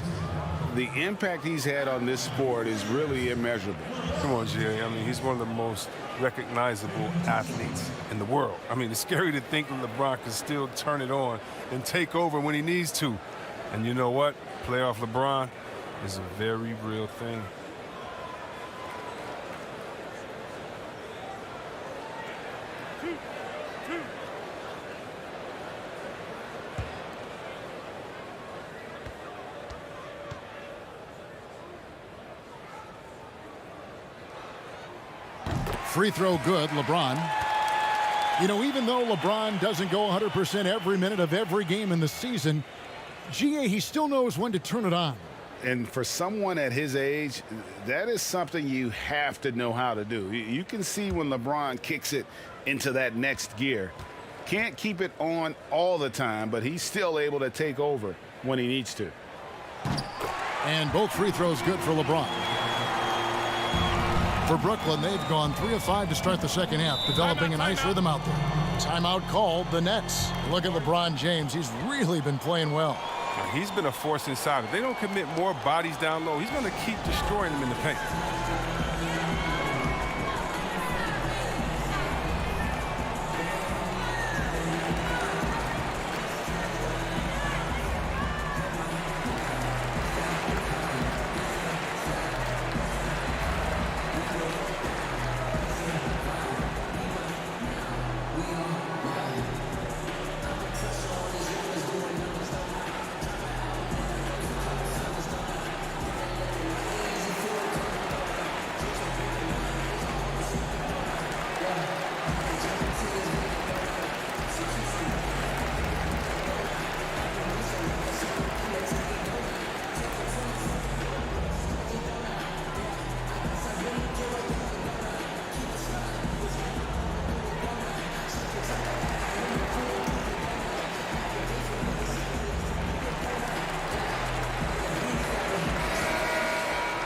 The impact he's had on this sport is really immeasurable. Come on, Jerry. I mean, he's one of the most recognizable athletes in the world. I mean, it's scary to think that LeBron can still turn it on and take over when he needs to. And you know what? Playoff LeBron is a very real thing. Free throw good, LeBron. You know, even though LeBron doesn't go 100% every minute of every game in the season, GA, he still knows when to turn it on. And for someone at his age, that is something you have to know how to do. You can see when LeBron kicks it into that next gear. Can't keep it on all the time, but he's still able to take over when he needs to. And both free throws good for LeBron. For Brooklyn, they've gone 3 of 5 to start the second half, developing a nice rhythm out there. Timeout called, the Nets. Look at LeBron James. He's really been playing well. He's been a force inside. If they don't commit more bodies down low, he's going to keep destroying them in the paint.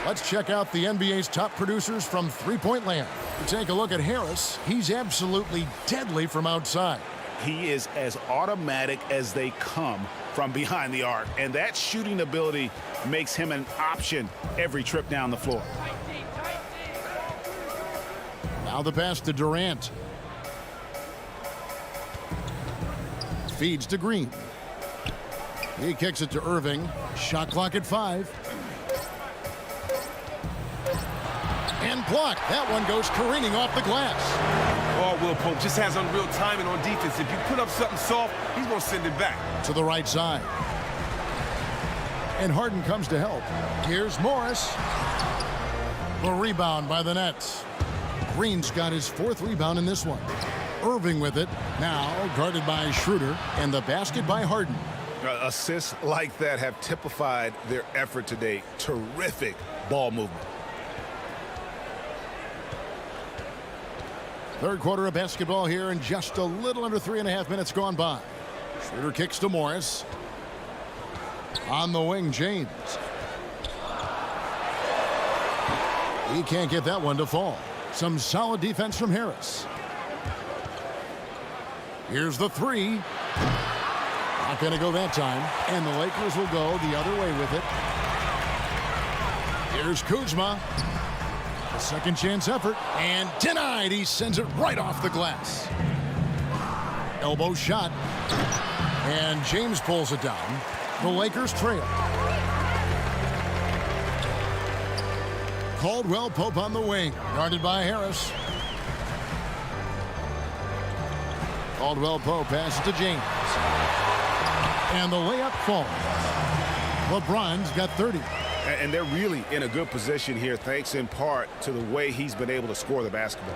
Let's check out the NBA's top producers from three-point land. Take a look at Harris. He's absolutely deadly from outside. He is as automatic as they come from behind the arc, and that shooting ability makes him an option every trip down the floor. Now the pass to Durant. Feeds to Green. He kicks it to Irving. Shot clock at 5. And blocked. That one goes careening off the glass. Oh, Will Pope just has unreal timing on defense. If you put up something soft, he's going to send it back. To the right side. And Harden comes to help. Here's Morris. The rebound by the Nets. Green's got his 4th rebound in this one. Irving with it. Now guarded by Schroeder. And the basket by Harden. Assists like that have typified their effort today. Terrific ball movement. Third quarter of basketball here, and just a little under 3.5 minutes gone by. Schroeder kicks to Morris. On the wing, James. He can't get that one to fall. Some solid defense from Harris. Here's the 3. Not going to go that time. And the Lakers will go the other way with it. Here's Kuzma. A second chance effort, and denied. He sends it right off the glass. Elbow shot, and James pulls it down. The Lakers trail. Caldwell Pope on the wing, guarded by Harris. Caldwell Pope passes to James. And the layup falls. LeBron's got 30. And they're really in a good position here, thanks in part to the way he's been able to score the basketball.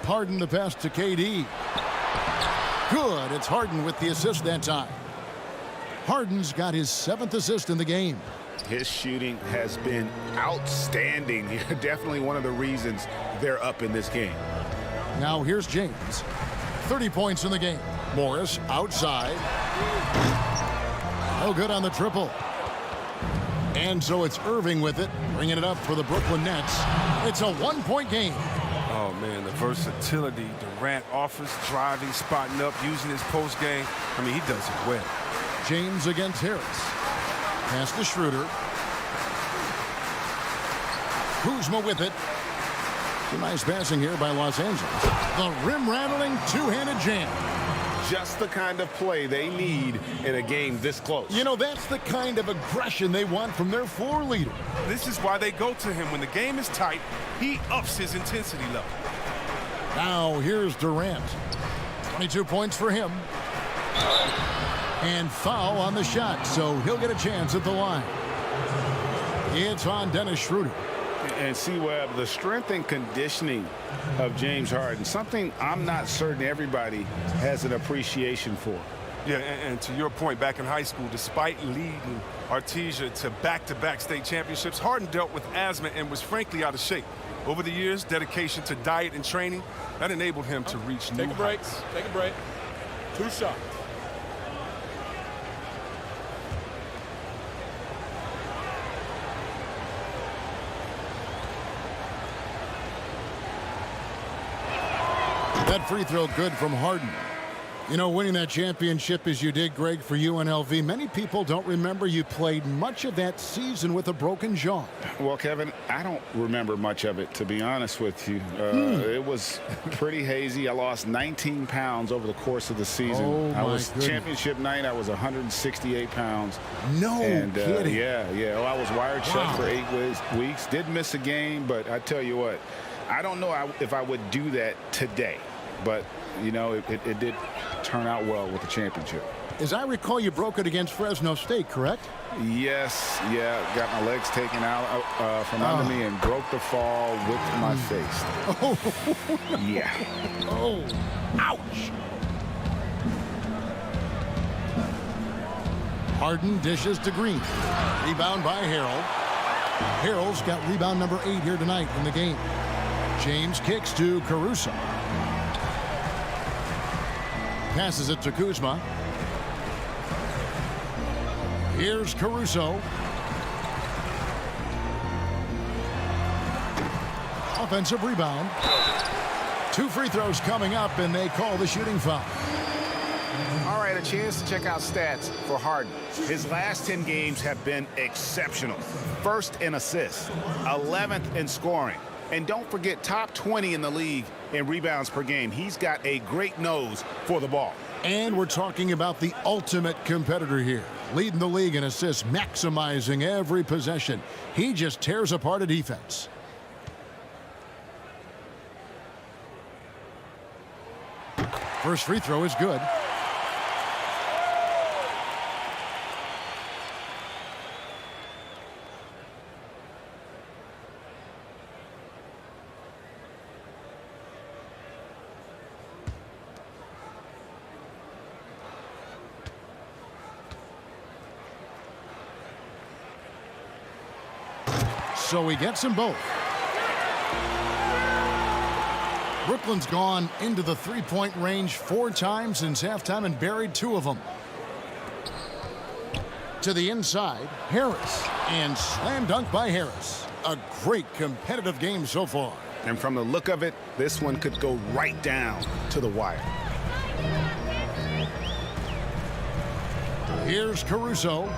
Harden the pass to KD. Good. It's Harden with the assist that time. Harden's got his 7th assist in the game. His shooting has been outstanding. Definitely one of the reasons they're up in this game. Now here's James. 30 points in the game. Morris outside. No good on the triple. And so it's Irving with it, bringing it up for the Brooklyn Nets. It's a 1-point game. Oh, man, the versatility Durant offers, driving, spotting up, using his post game. I mean, he does it well. James against Harris. Pass to Schroeder. Kuzma with it. Some nice passing here by Los Angeles. The rim-rattling two-handed jam. Just the kind of play they need in a game this close. You know, that's the kind of aggression they want from their floor leader. This is why they go to him. When the game is tight, he ups his intensity level. Now, here's Durant. 22 points for him. And foul on the shot, so he'll get a chance at the line. It's on Dennis Schroeder. And see, Webb, the strength and conditioning of James Harden, something I'm not certain everybody has an appreciation for. Yeah, and to your point, back in high school, despite leading Artesia to back-to-back state championships, Harden dealt with asthma and was frankly out of shape. Over the years, dedication to diet and training, that enabled him to reach new heights. Take a break. 2 shots. That free throw good from Harden. You know, winning that championship as you did, Greg, for UNLV, many people don't remember you played much of that season with a broken jaw. Well, Kevin, I don't remember much of it, to be honest with you. It was pretty hazy. I lost 19 pounds over the course of the season. Oh, I was goodness. Championship night, I was 168 pounds. No kidding. Yeah. Well, I was wired shut for 8 weeks. Did miss a game, but I tell you what, I don't know if I would do that today. But, you know, it did turn out well with the championship. As I recall, you broke it against Fresno State, correct? Yes, yeah. Got my legs taken out from under me and broke the fall with my face. Oh. Yeah. Oh. Ouch. Harden dishes to Green. Rebound by Harrell. Harrell's got rebound number 8 here tonight in the game. James kicks to Caruso. Passes it to Kuzma. Here's Caruso. Offensive rebound. 2 free throws coming up, and they call the shooting foul. All right, a chance to check out stats for Harden. His last 10 games have been exceptional. First in assists, 11th in scoring. And don't forget, top 20 in the league in rebounds per game. He's got a great nose for the ball. And we're talking about the ultimate competitor here. Leading the league in assists, maximizing every possession. He just tears apart a defense. First free throw is good. So he gets them both. Brooklyn's gone into the three-point range 4 times since halftime and buried 2 of them. To the inside, Harris. And slam dunk by Harris. A great competitive game so far. And from the look of it, this one could go right down to the wire. Here's Caruso.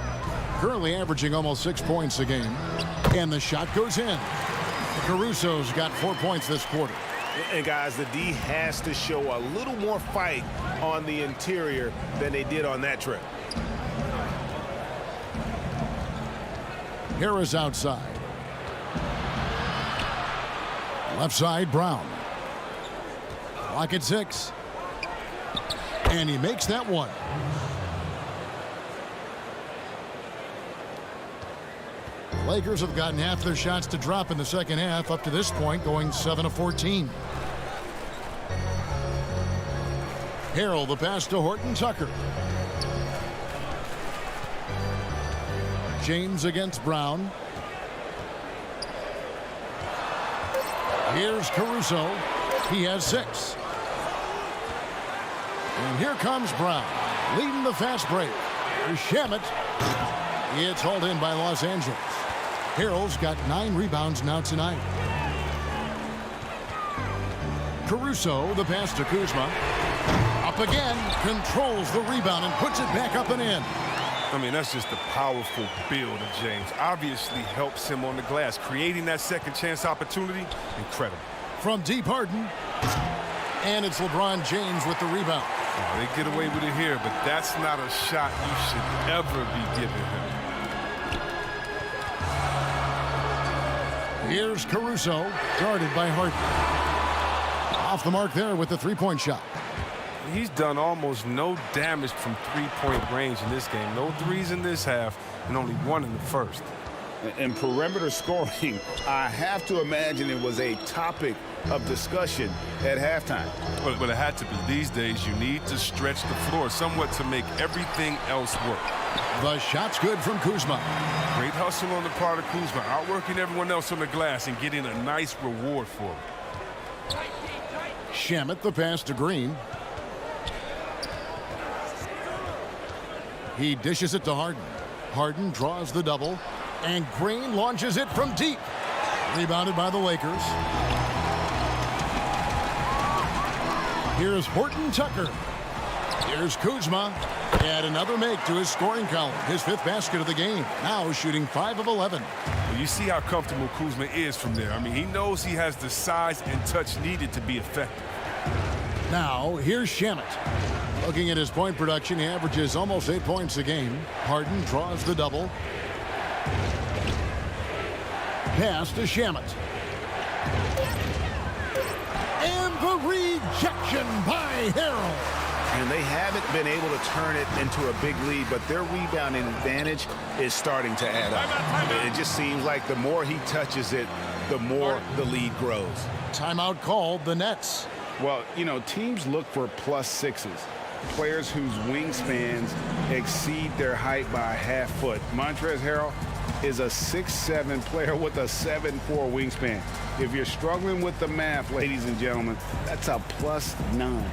Currently averaging almost 6 points a game. And the shot goes in. Caruso's got 4 points this quarter. And guys, the D has to show a little more fight on the interior than they did on that trip. Harris outside. Left side, Brown. Clock at 6. And he makes that one. Lakers have gotten half their shots to drop in the second half up to this point, going 7 of 14. Harrell, the pass to Horton Tucker. James against Brown. Here's Caruso. He has 6. And here comes Brown, leading the fast break. Here's Shamet. It's hauled in by Los Angeles. Harrell's got 9 rebounds now tonight. Caruso, the pass to Kuzma. Up again, controls the rebound and puts it back up and in. I mean, that's just a powerful build of James. Obviously helps him on the glass. Creating that second chance opportunity, incredible. From deep, Harden. And it's LeBron James with the rebound. Oh, they get away with it here, but that's not a shot you should ever be giving him. Here's Caruso, guarded by Harden. Off the mark there with the three-point shot. He's done almost no damage from three-point range in this game. No threes in this half, and only one in the first. In perimeter scoring, I have to imagine it was a topic of discussion at halftime. But it had to be. These days, you need to stretch the floor somewhat to make everything else work. The shot's good from Kuzma. Great hustle on the part of Kuzma, outworking everyone else on the glass and getting a nice reward for it. Shamet, the pass to Green. He dishes it to Harden. Harden draws the double, and Green launches it from deep. Rebounded by the Lakers. Here's Horton Tucker. Here's Kuzma. Add another make to his scoring column. His 5th basket of the game. Now shooting 5 of 11. Well, you see how comfortable Kuzma is from there. I mean, he knows he has the size and touch needed to be effective. Now, here's Shamet. Looking at his point production, he averages almost 8 points a game. Harden draws the double. Pass to Shamet. And the rejection by Harrell. And they haven't been able to turn it into a big lead, but their rebounding advantage is starting to add up. It just seems like the more he touches it, the more the lead grows. Timeout called, the Nets. Well, you know, teams look for +6s, players whose wingspans exceed their height by a half foot. Montrezl Harrell is a 6'7" player with a 7'4" wingspan. If you're struggling with the math, ladies and gentlemen, that's a +9.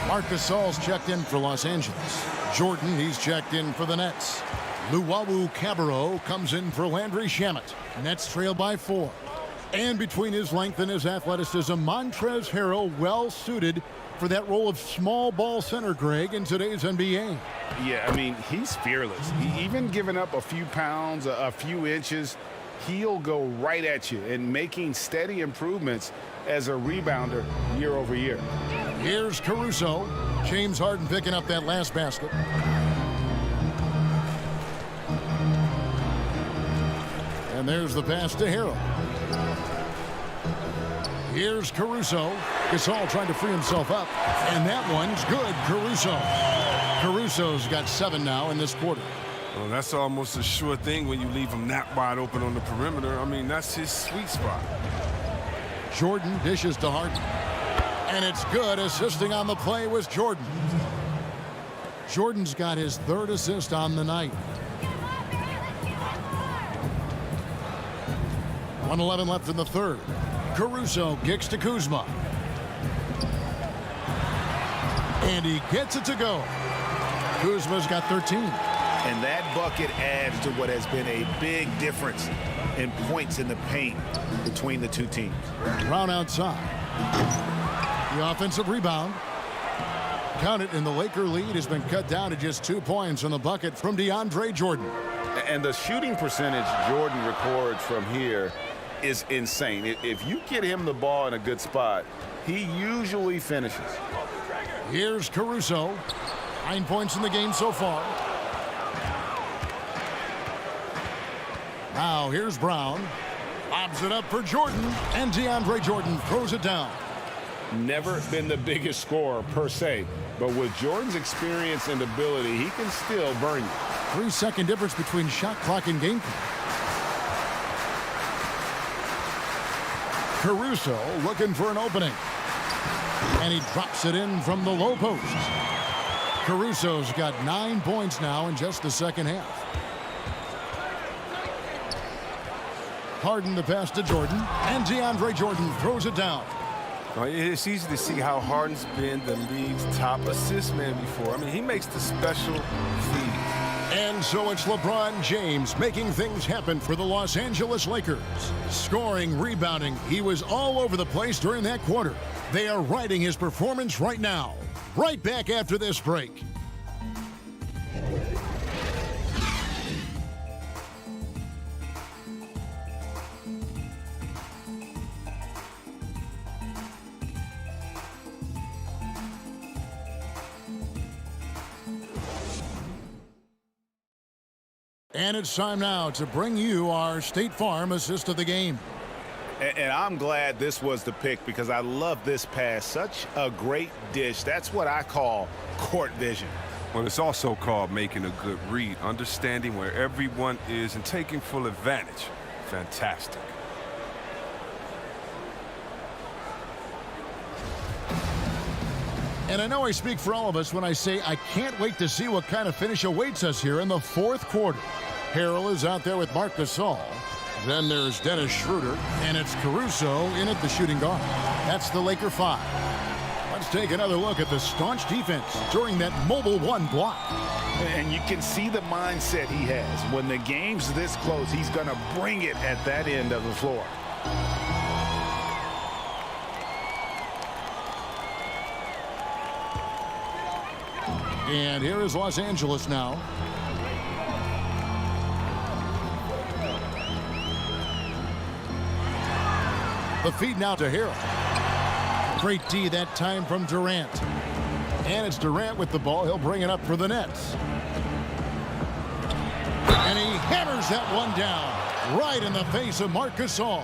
Marc Gasol's checked in for Los Angeles. Jordan, he's checked in for the Nets. Luwawu-Cabarrot comes in for Landry Shamet. Nets trail by 4. And between his length and his athleticism, Montrezl Harrell well suited for that role of small ball center, Greg, in today's NBA. Yeah, I mean, he's fearless. Even giving up a few pounds, a few inches, he'll go right at you and making steady improvements as a rebounder year over year. Here's Caruso. James Harden picking up that last basket. And there's the pass to Harrell. Here's Caruso. Gasol trying to free himself up. And that one's good, Caruso. Caruso's got 7 now in this quarter. Well, that's almost a sure thing when you leave him that wide open on the perimeter. I mean, that's his sweet spot. Jordan dishes to Harden. And it's good. Assisting on the play was Jordan. Jordan's got his 3rd assist on the night. 1:11 left in the 3rd. Caruso kicks to Kuzma. And he gets it to go. Kuzma's got 13. And that bucket adds to what has been a big difference in points in the paint between the two teams. Brown outside. The offensive rebound. Count it, and the Laker lead has been cut down to just 2 points on the bucket from DeAndre Jordan. And the shooting percentage Jordan records from here is insane. If you get him the ball in a good spot, he usually finishes. Here's Caruso. 9 points in the game so far. Now here's Brown. Lobs it up for Jordan, and DeAndre Jordan throws it down. never been the biggest scorer per se, but with Jordan's experience and ability, he can still burn you. 3-second difference between shot clock and game clock. Caruso looking for an opening. And he drops it in from the low post. Caruso's got 9 points now in just the second half. Harden the pass to Jordan, and DeAndre Jordan throws it down. It's easy to see how Harden's been the league's top assist man before. I mean, he makes the special feeds. And so it's LeBron James making things happen for the Los Angeles Lakers. Scoring, rebounding, he was all over the place during that quarter. They are riding his performance right now. Right back after this break. And it's time now to bring you our State Farm assist of the game. And I'm glad this was the pick because I love this pass. Such a great dish. That's what I call court vision. Well, it's also called making a good read, understanding where everyone is and taking full advantage. Fantastic. And I know I speak for all of us when I say I can't wait to see what kind of finish awaits us here in the fourth quarter. Harrell is out there with Marc Gasol. Then there's Dennis Schroeder, and it's Caruso in at the shooting guard. That's the Laker 5. Let's take another look at the staunch defense during that mobile one block. And you can see the mindset he has. When the game's this close, he's going to bring it at that end of the floor. And here is Los Angeles now. The feed now to Harrell. Great D that time from Durant. And it's Durant with the ball. He'll bring it up for the Nets. And he hammers that one down right in the face of Marc Gasol.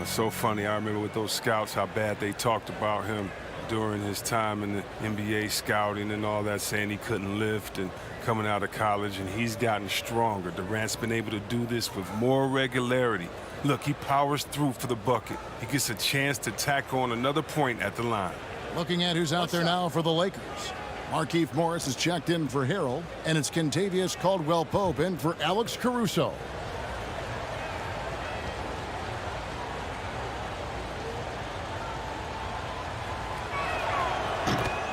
So funny. I remember with those scouts how bad they talked about him during his time in the NBA scouting and all that, saying he couldn't lift and coming out of college, and he's gotten stronger. Durant's been able to do this with more regularity. Look, he powers through for the bucket. He gets a chance to tack on another point at the line. Looking at who's out there now for the Lakers. Markieff Morris is checked in for Harrell, and it's Kentavious Caldwell-Pope in for Alex Caruso.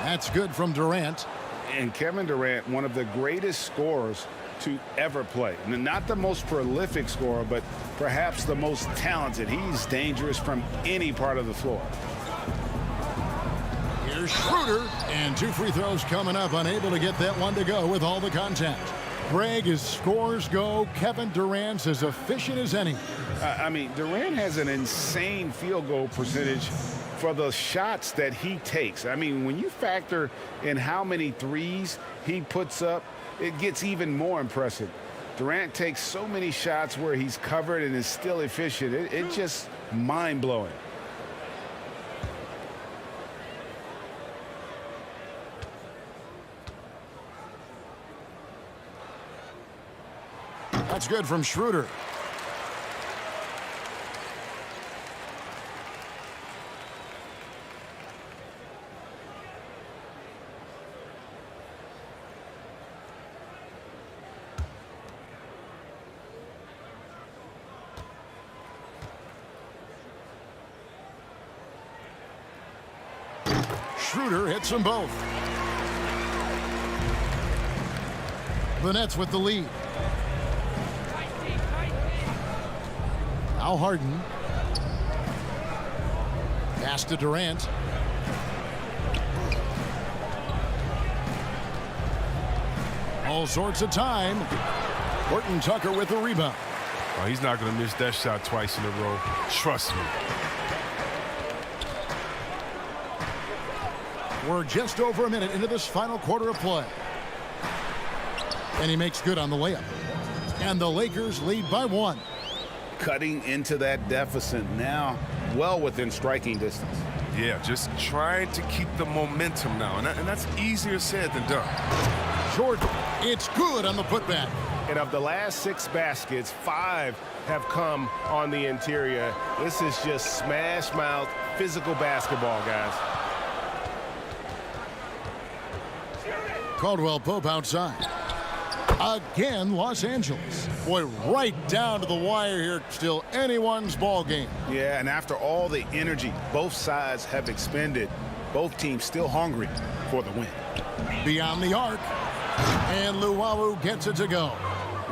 That's good from Durant. And Kevin Durant, one of the greatest scorers to ever play. Not the most prolific scorer, but perhaps the most talented. He's dangerous from any part of the floor. Here's Schroeder, and 2 free throws coming up, unable to get that one to go with all the contact. Greg, as scores go, Kevin Durant's as efficient as any. I mean, Durant has an insane field goal percentage for the shots that he takes. I mean, when you factor in how many threes he puts up, it gets even more impressive. Durant takes so many shots where he's covered and is still efficient. It's just mind-blowing. That's good from Schroeder. Schroeder hits them both. The Nets with the lead. Now Harden. Pass to Durant. All sorts of time. Horton Tucker with the rebound. Oh, he's not going to miss that shot twice in a row. Trust me. We're just over a minute into this final quarter of play. And he makes good on the layup. And the Lakers lead by 1. Cutting into that deficit now, well within striking distance. Yeah, just trying to keep the momentum now, and that's easier said than done. Jordan, it's good on the putback. And of the last 6 baskets, 5 have come on the interior. This is just smash mouth physical basketball, guys. Caldwell Pope outside. Again, Los Angeles. Boy, right down to the wire here. Still anyone's ball game. Yeah, and after all the energy both sides have expended, both teams still hungry for the win. Beyond the arc. And Luwawu gets it to go.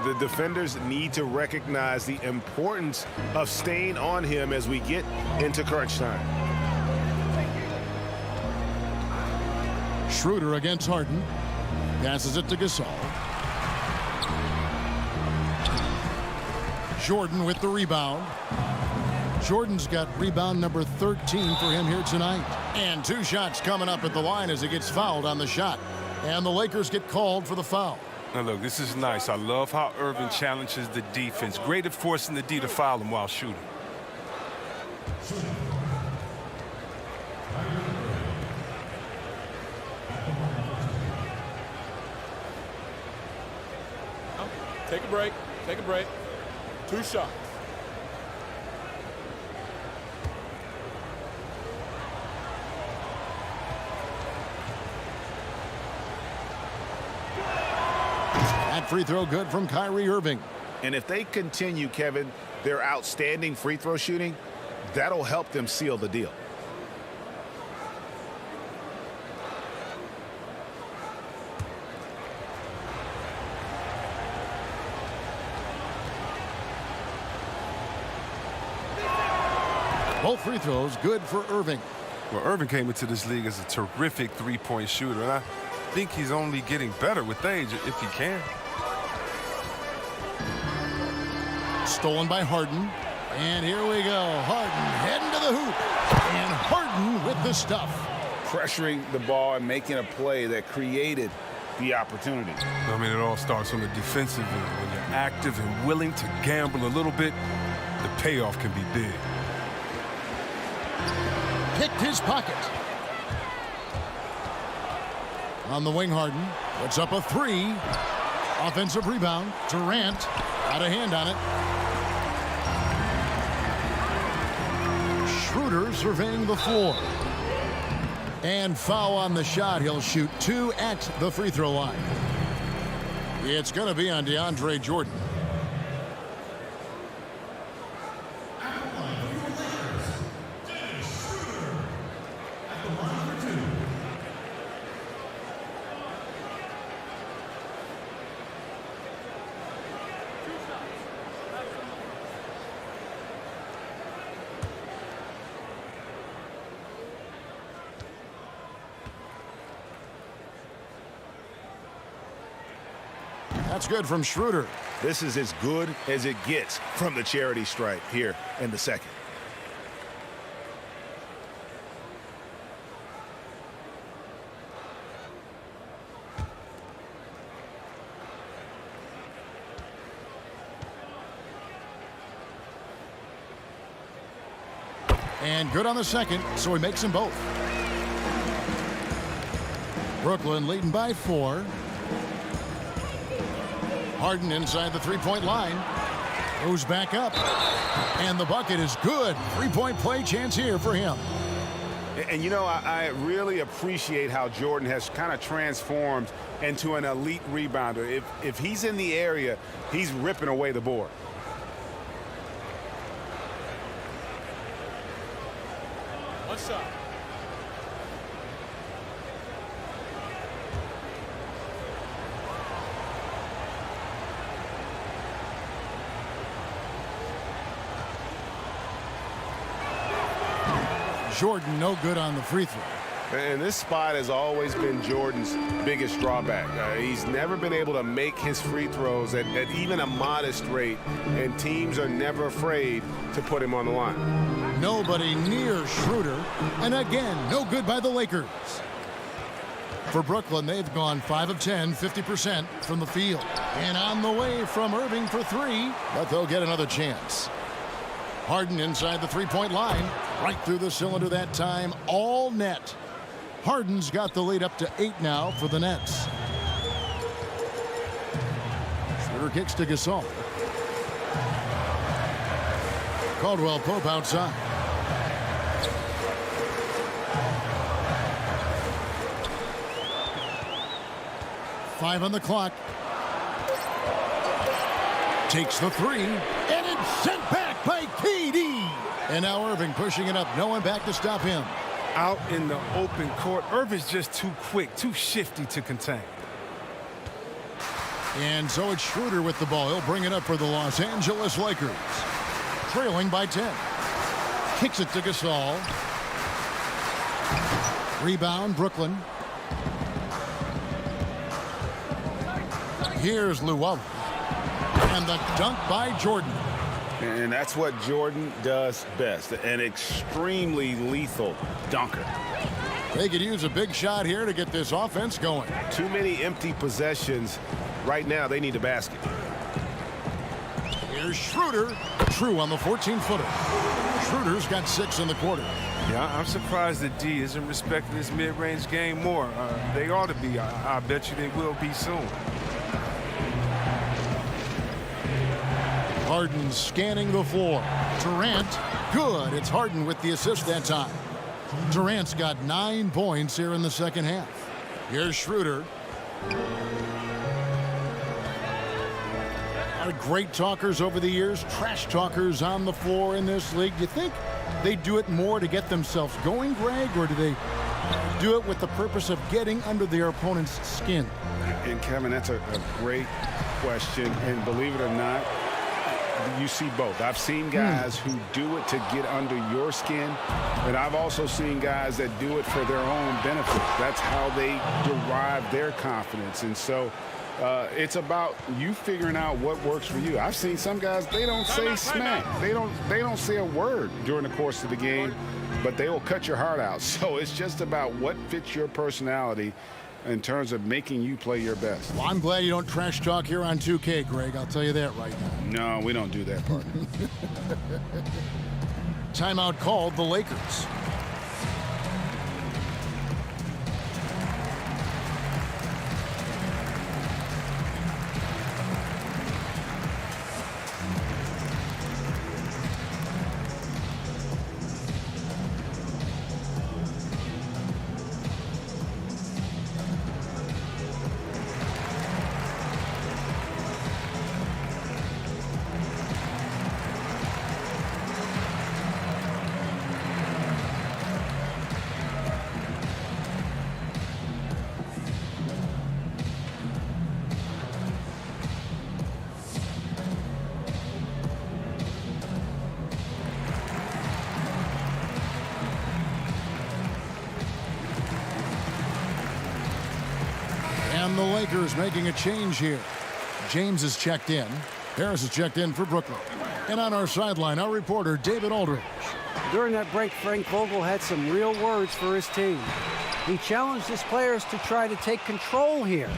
The defenders need to recognize the importance of staying on him as we get into crunch time. Schroeder against Harden. Passes it to Gasol. Jordan with the rebound. Jordan's got rebound number 13 for him here tonight. And 2 shots coming up at the line as he gets fouled on the shot. And the Lakers get called for the foul. Now look, this is nice. I love how Irving challenges the defense. Great at forcing the D to foul him while shooting. Take a break. Take a break. 2 shots. That free throw good from Kyrie Irving. And if they continue, Kevin, their outstanding free throw shooting, that'll help them seal the deal. Both free throws good for Irving. Well, Irving came into this league as a terrific three-point shooter, and I think he's only getting better with age if he can. Stolen by Harden. And here we go. Harden heading to the hoop. And Harden with the stuff. Pressuring the ball and making a play that created the opportunity. I mean, it all starts on the defensive end. When you're active and willing to gamble a little bit, the payoff can be big. Picked his pocket. On the wing, Harden puts up a 3. Offensive rebound. Durant got a hand on it. Schroeder surveying the floor. And foul on the shot. He'll shoot 2 at the free throw line. It's going to be on DeAndre Jordan. That's good from Schroeder. This is as good as it gets from the charity stripe here in the second. And good on the second, so he makes them both. Brooklyn leading by 4. Harden inside the three-point line. Goes back up. And the bucket is good. Three-point play chance here for him. And, you know, I really appreciate how Jordan has kind of transformed into an elite rebounder. If he's in the area, he's ripping away the board. One shot. Jordan no good on the free throw. And this spot has always been Jordan's biggest drawback. He's never been able to make his free throws at even a modest rate, and teams are never afraid to put him on the line. Nobody near Schroeder, and again, no good by the Lakers. For Brooklyn, they've gone 5 of 10, 50% from the field. And on the way from Irving for 3, but they'll get another chance. Harden inside the three-point line. Right through the cylinder that time. All net. Harden's got the lead up to 8 now for the Nets. Schroeder kicks to Gasol. Caldwell Pope outside. Five on the clock. Takes the three, and it's sent back by KD. And now Irving pushing it up. No one back to stop him. Out in the open court, Irving's just too quick, too shifty to contain. And so it's Schroeder with the ball. He'll bring it up for the Los Angeles Lakers. Trailing by 10. Kicks it to Gasol. Rebound, Brooklyn. Here's Luwawu. And the dunk by Jordan. And that's what Jordan does best, an extremely lethal dunker. They could use a big shot here to get this offense going. Too many empty possessions. Right now, they need a basket. Here's Schroeder. True on the 14-footer. Schroeder's got 6 in the quarter. Yeah, I'm surprised that D isn't respecting this mid-range game more. They ought to be. I bet you they will be soon. Harden scanning the floor. Durant, good. It's Harden with the assist that time. Durant's got 9 points here in the second half. Here's Schroeder. Are great talkers over the years, trash talkers on the floor in this league. Do you think they do it more to get themselves going, Greg, or do they do it with the purpose of getting under their opponent's skin? And Kevin, that's a great question. And believe it or not, you see both. I've seen guys who do it to get under your skin, but I've also seen guys that do it for their own benefit. That's how they derive their confidence. And so it's about you figuring out what works for you. I've seen some guys, they don't say smack. They don't say a word during the course of the game, but they will cut your heart out. So it's just about what fits your personality in terms of making you play your best. Well, I'm glad you don't trash talk here on 2K, Greg. I'll tell you that right now. No, we don't do that part. Timeout called the Lakers. And the Lakers making a change here. James is checked in. Harris is checked in for Brooklyn. And on our sideline, our reporter, David Aldridge. During that break, Frank Vogel had some real words for his team. He challenged his players to try to take control here.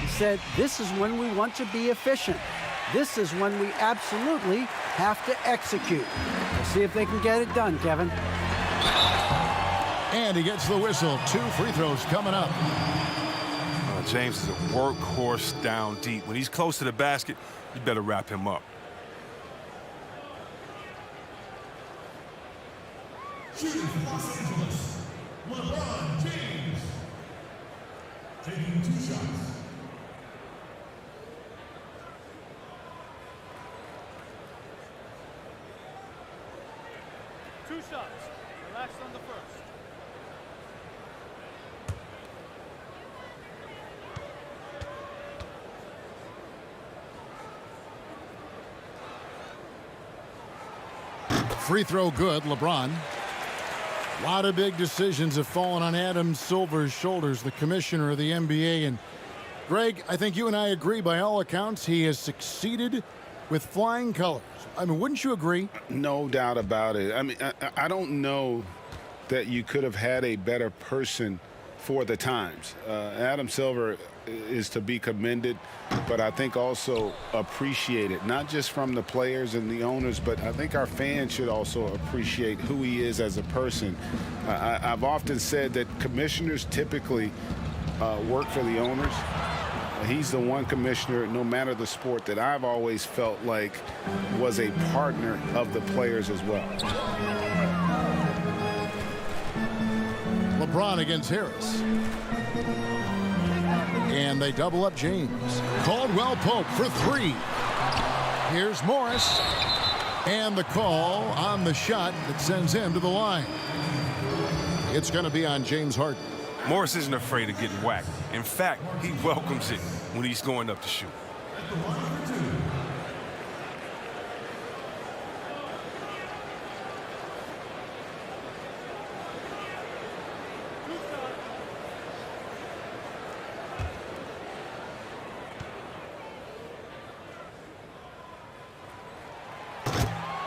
He said, this is when we want to be efficient. This is when we absolutely have to execute. We'll see if they can get it done, Kevin. And he gets the whistle. 2 free throws coming up. James is a workhorse down deep. When he's close to the basket, you better wrap him up. Shooting from Los Angeles, LeBron James. Taking 2 shots. Two shots. Relax on the first. Free throw good, LeBron. A lot of big decisions have fallen on Adam Silver's shoulders, the commissioner of the NBA. And Greg, I think you and I agree by all accounts he has succeeded with flying colors. I mean, wouldn't you agree? No doubt about it. I mean, I don't know that you could have had a better person for the times. Adam Silver is to be commended, but I think also appreciated, not just from the players and the owners, but I think our fans should also appreciate who he is as a person. I've often said that commissioners typically work for the owners. He's the one commissioner, no matter the sport, that I've always felt like was a partner of the players as well. LeBron against Harris. And they double up James. Caldwell Pope for three. Here's Morris. And the call on the shot that sends him to the line. It's going to be on James Harden. Morris isn't afraid of getting whacked. In fact, he welcomes it when he's going up to shoot.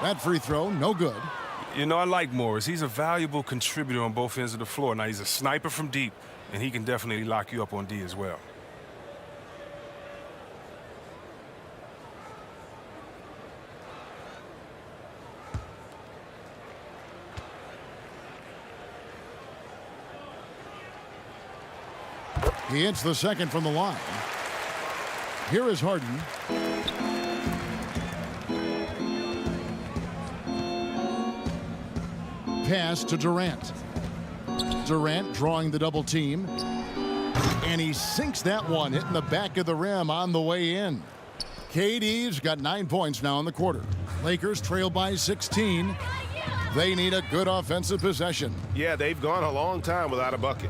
That free throw, no good. You know, I like Morris. He's a valuable contributor on both ends of the floor. Now, he's a sniper from deep, and he can definitely lock you up on D as well. He hits the second from the line. Here is Harden. Pass to Durant. Durant drawing the double team. And he sinks that one, hitting the back of the rim on the way in. KD's got 9 points now in the quarter. Lakers trail by 16. They need a good offensive possession. Yeah, they've gone a long time without a bucket.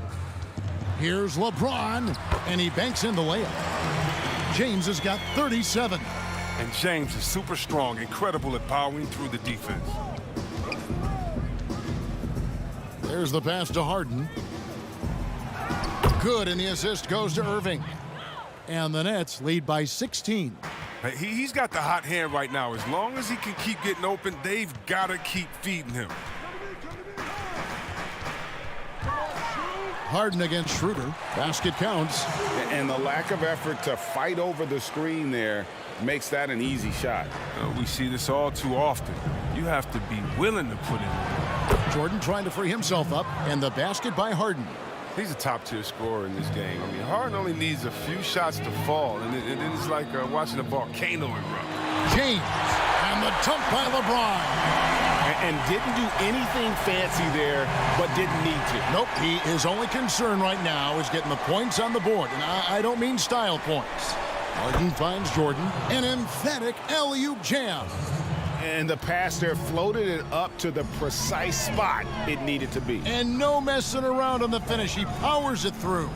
Here's LeBron, and he banks in the layup. James has got 37. And James is super strong, incredible at powering through the defense. There's the pass to Harden. Good, and the assist goes to Irving. And the Nets lead by 16. He's got the hot hand right now. As long as he can keep getting open, they've got to keep feeding him. Harden against Schroeder. Basket counts. And the lack of effort to fight over the screen there makes that an easy shot. We see this all too often. You have to be willing to put in. Jordan trying to free himself up, and the basket by Harden. He's a top-tier scorer in this game. I mean, Harden only needs a few shots to fall, and then it's like watching a volcano erupt. James, and the dunk by LeBron. And didn't do anything fancy there, but didn't need to. Nope, his only concern right now is getting the points on the board, and I don't mean style points. Harden finds Jordan, an emphatic alley-oop jam. And the pass there floated it up to the precise spot it needed to be. And no messing around on the finish. He powers it through.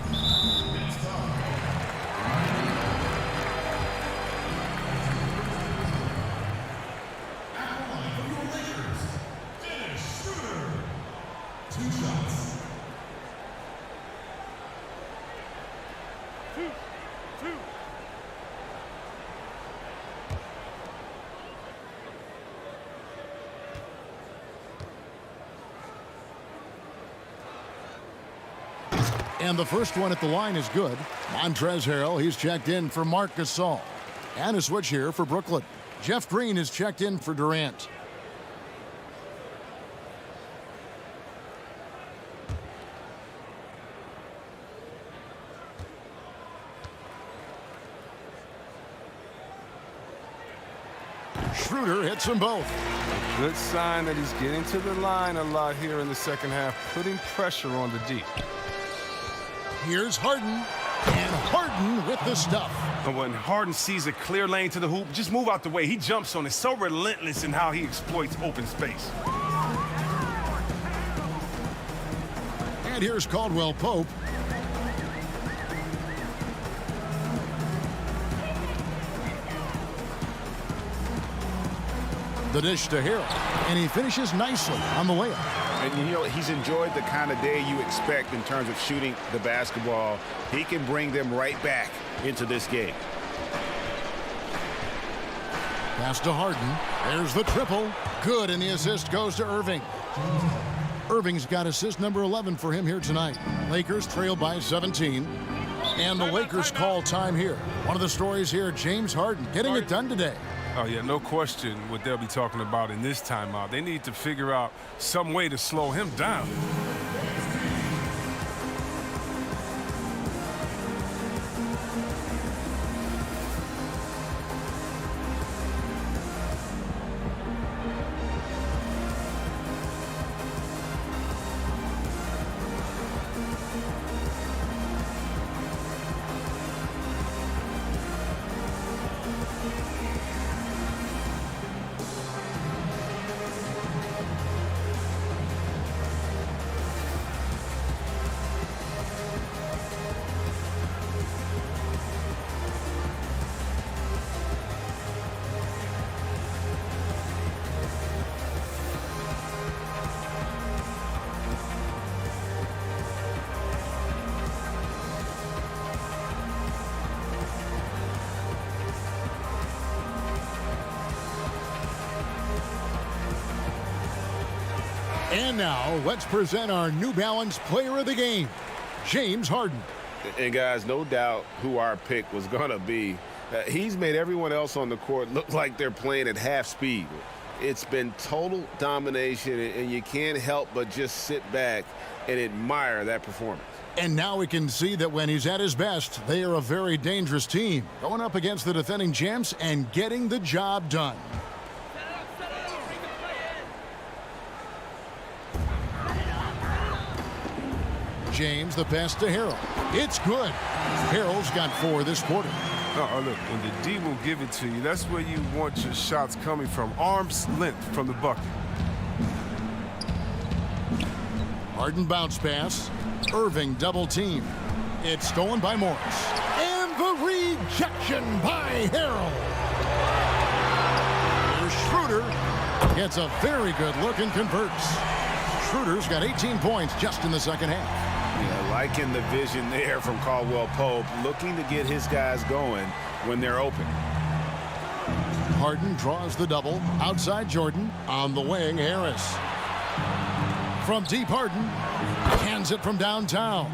And the first one at the line is good. Montrezl Harrell, he's checked in for Marc Gasol. And a switch here for Brooklyn. Jeff Green is checked in for Durant. Schroeder hits them both. Good sign that he's getting to the line a lot here in the second half, putting pressure on the D. Here's Harden, and Harden with the stuff. And when Harden sees a clear lane to the hoop, just move out the way. He jumps on it, so relentless in how he exploits open space. And here's Caldwell Pope. The dish to Harrell, and he finishes nicely on the layup. And you know, he's enjoyed the kind of day you expect in terms of shooting the basketball. He can bring them right back into this game. Pass to Harden. There's the triple. Good, and the assist goes to Irving. Irving's got assist number 11 for him here tonight. Lakers trail by 17. And the Lakers call time here. One of the stories here, James Harden getting it done today. Oh, yeah, no question what they'll be talking about in this timeout. They need to figure out some way to slow him down. And now, let's present our New Balance Player of the Game, James Harden. And guys, no doubt who our pick was going to be. He's made everyone else on the court look like they're playing at half speed. It's been total domination, and you can't help but just sit back and admire that performance. And now we can see that when he's at his best, they are a very dangerous team, going up against the defending champs and getting the job done. James, the pass to Harrell. It's good. Harrell's got 4 this quarter. Oh, look, when the D will give it to you, that's where you want your shots coming from. Arm's length from the bucket. Harden bounce pass. Irving double team. It's stolen by Morris. And the rejection by Harrell. Schroeder gets a very good look and converts. Schroeder's got 18 points just in the second half. Yeah, liking the vision there from Caldwell Pope, looking to get his guys going when they're open. Harden draws the double. Outside Jordan. On the wing, Harris. From deep, Harden hands it from downtown.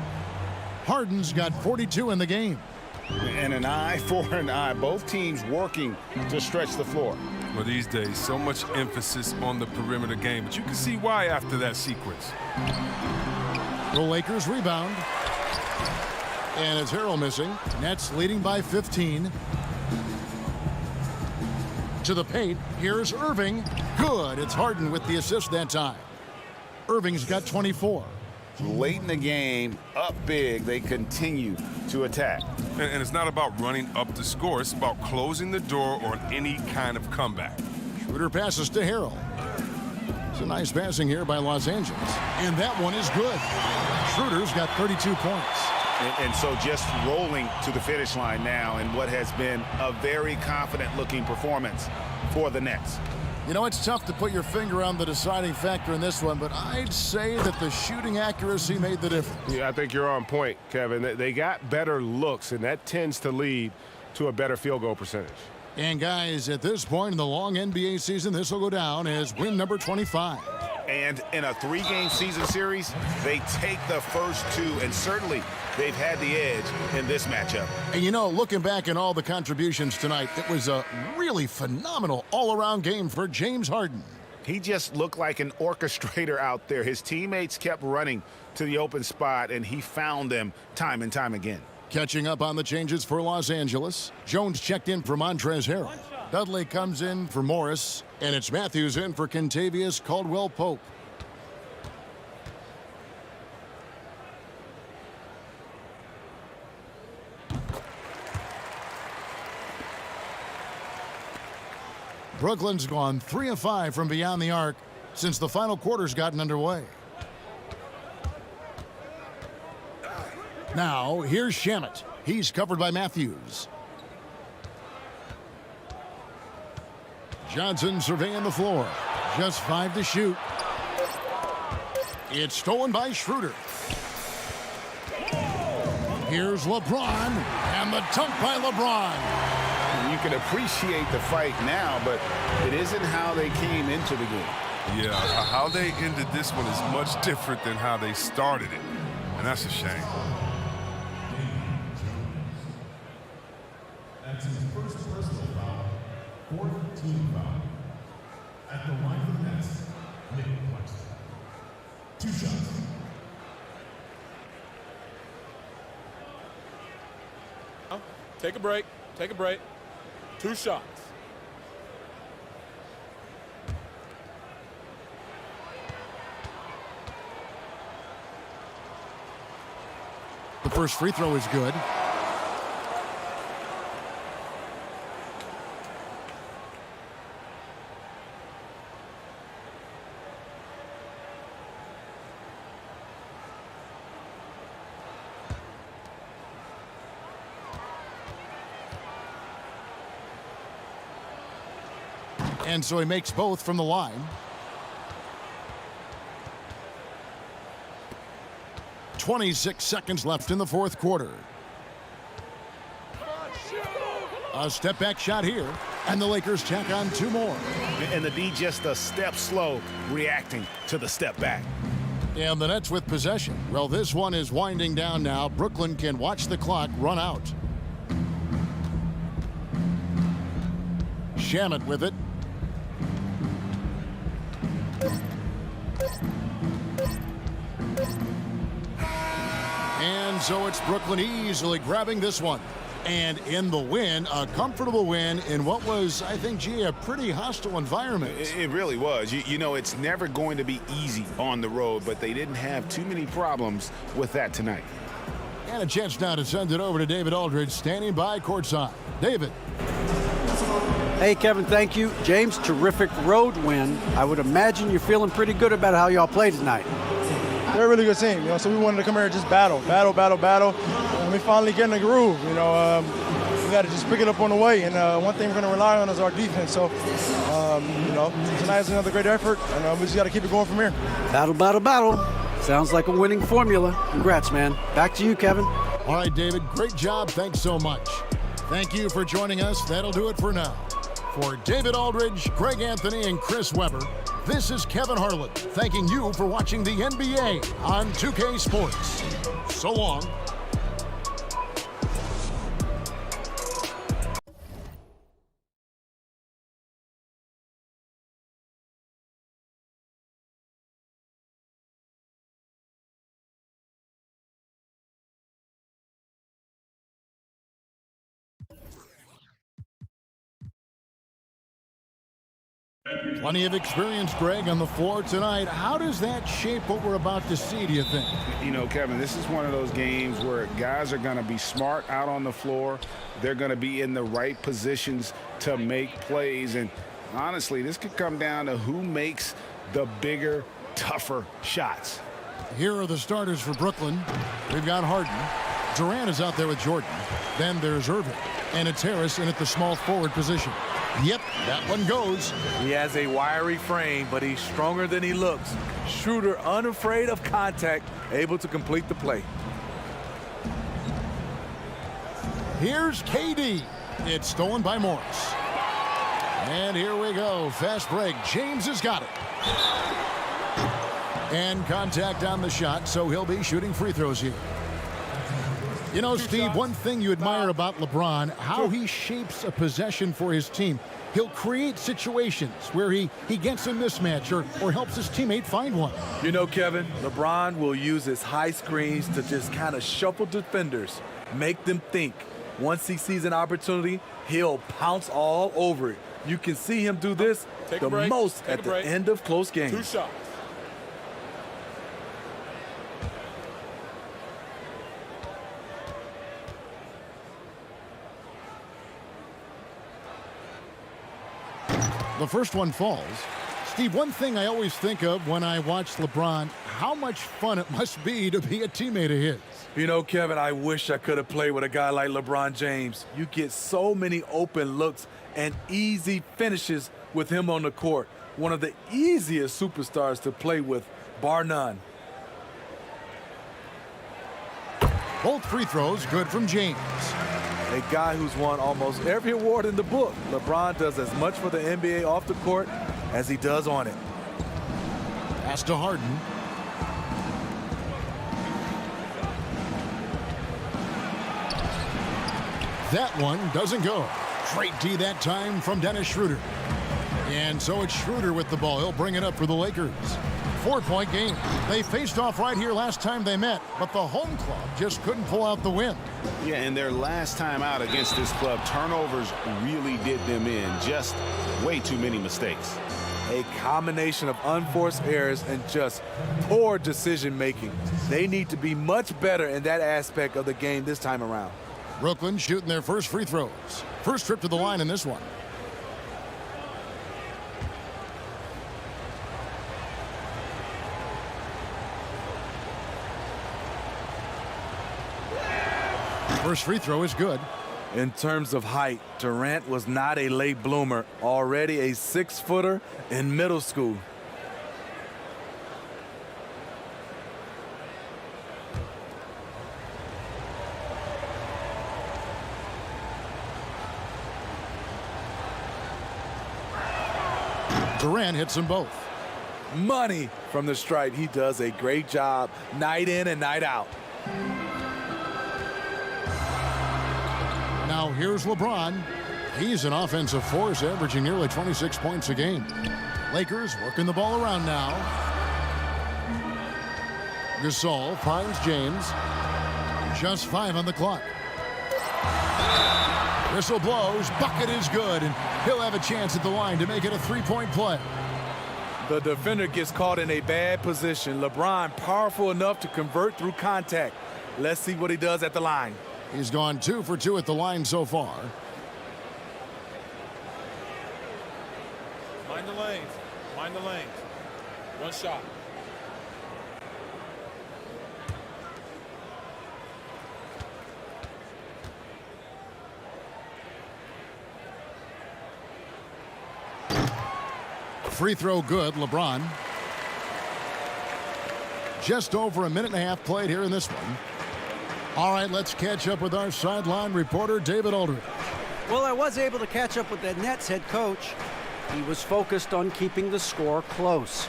Harden's got 42 in the game. And an eye for an eye. Both teams working to stretch the floor. Well, these days, so much emphasis on the perimeter game, but you can see why after that sequence. The Lakers rebound. And it's Harrell missing. Nets leading by 15. To the paint. Here's Irving. Good. It's Harden with the assist that time. Irving's got 24. Late in the game, up big, they continue to attack. And it's not about running up the score. It's about closing the door on any kind of comeback. Schroeder passes to Harrell. It's a nice passing here by Los Angeles. And that one is good. Schroeder's got 32 points. And so just rolling to the finish line now in what has been a very confident-looking performance for the Nets. You know, it's tough to put your finger on the deciding factor in this one, but I'd say that the shooting accuracy made the difference. Yeah, I think you're on point, Kevin. They got better looks, and that tends to lead to a better field goal percentage. And guys, at this point in the long NBA season, this will go down as win number 25. And in a 3-game season series, they take the first 2, and certainly they've had the edge in this matchup. And you know, looking back at all the contributions tonight, it was a really phenomenal all-around game for James Harden. He just looked like an orchestrator out there. His teammates kept running to the open spot, and he found them time and time again. Catching up on the changes for Los Angeles. Jones checked in for Montrezl Harrell. Dudley comes in for Morris, and it's Matthews in for Kentavious Caldwell-Pope. Brooklyn's gone 3 of 5 from beyond the arc since the final quarter's gotten underway. Now, here's Shamet. He's covered by Matthews. Johnson surveying the floor. Just 5 to shoot. It's stolen by Schroeder. Here's LeBron, and the dunk by LeBron. You can appreciate the fight now, but it isn't how they came into the game. Yeah, how they ended this one is much different than how they started it, and that's a shame. At the line for the Nets, Nick Claxton. 2 shots. Take a break. Take a break. 2 shots. The first free throw is good. And so he makes both from the line. 26 seconds left in the fourth quarter. A step back shot here, and the Lakers tack on 2 more. And the D just a step slow reacting to the step back. And the Nets with possession. Well, this one is winding down now. Brooklyn can watch the clock run out. Shamet with it. And so it's Brooklyn easily grabbing this one. And in the win, a comfortable win in what was, I think, gee, a pretty hostile environment. It really was. You know, it's never going to be easy on the road, but they didn't have too many problems with that tonight. And a chance now to send it over to David Aldridge, standing by courtside. David. Hey, Kevin, thank you. James, terrific road win. I would imagine you're feeling pretty good about how y'all played tonight. They're a really good team, so we wanted to come here and just battle. And we finally get in the groove, we got to just pick it up on the way. And one thing we're going to rely on is our defense. So, tonight is another great effort, and we just got to keep it going from here. Battle. Sounds like a winning formula. Congrats, man. Back to you, Kevin. All right, David, great job. Thanks so much. Thank you for joining us. That'll do it for now. For David Aldridge, Greg Anthony, and Chris Webber, this is Kevin Harlan thanking you for watching the NBA on 2K Sports. So long. Plenty of experience, Greg, on the floor tonight. How does that shape what we're about to see, do you think? You know, Kevin, this is one of those games where guys are going to be smart out on the floor. They're going to be in the right positions to make plays. And honestly, this could come down to who makes the bigger, tougher shots. Here are the starters for Brooklyn. We've got Harden. Durant is out there with Jordan. Then there's Irving. And it's Harris in at the small forward position. Yep, that one goes. He has a wiry frame, but he's stronger than he looks. Shooter, unafraid of contact, able to complete the play. Here's KD. It's stolen by Morris. And here we go. Fast break. James has got it. And contact on the shot, so he'll be shooting free throws here. You know, Steve, one thing you admire about LeBron, how he shapes a possession for his team. He'll create situations where he gets a mismatch or helps his teammate find one. You know, Kevin, LeBron will use his high screens to just kind of shuffle defenders, make them think. Once he sees an opportunity, he'll pounce all over it. You can see him do this the most at the end of close games. 2 shots. The first one falls. Steve, one thing I always think of when I watch LeBron, how much fun it must be to be a teammate of his. You know, Kevin, I wish I could have played with a guy like LeBron James. You get so many open looks and easy finishes with him on the court. One of the easiest superstars to play with, bar none. Both free throws good from James. A guy who's won almost every award in the book. LeBron does as much for the NBA off the court as he does on it. Pass to Harden. That one doesn't go. Great D that time from Dennis Schroeder. And so it's Schroeder with the ball. He'll bring it up for the Lakers. 4-point game. They faced off right here last time they met, but the home club just couldn't pull out the win. Yeah, and their last time out against this club, turnovers really did them in. Just way too many mistakes. A combination of unforced errors and just poor decision making. They need to be much better in that aspect of the game this time around. Brooklyn shooting their first free throws. First trip to the line in this one. First free throw is good. In terms of height, Durant was not a late bloomer, already a 6-footer in middle school. Durant hits them both. Money from the stripe. He does a great job night in and night out. Now here's LeBron. He's an offensive force, averaging nearly 26 points a game. Lakers working the ball around now. Gasol finds James. Just 5 on the clock. Whistle blows. Bucket is good, and he'll have a chance at the line to make it a 3-point play. The defender gets caught in a bad position. LeBron powerful enough to convert through contact. Let's see what he does at the line. He's gone 2 for 2 at the line so far. Mind the lanes. Mind the lanes. One shot. Free throw good, LeBron. Just over a minute and a half played here in this one. All right, let's catch up with our sideline reporter, David Aldridge. Well, I was able to catch up with the Nets head coach. He was focused on keeping the score close.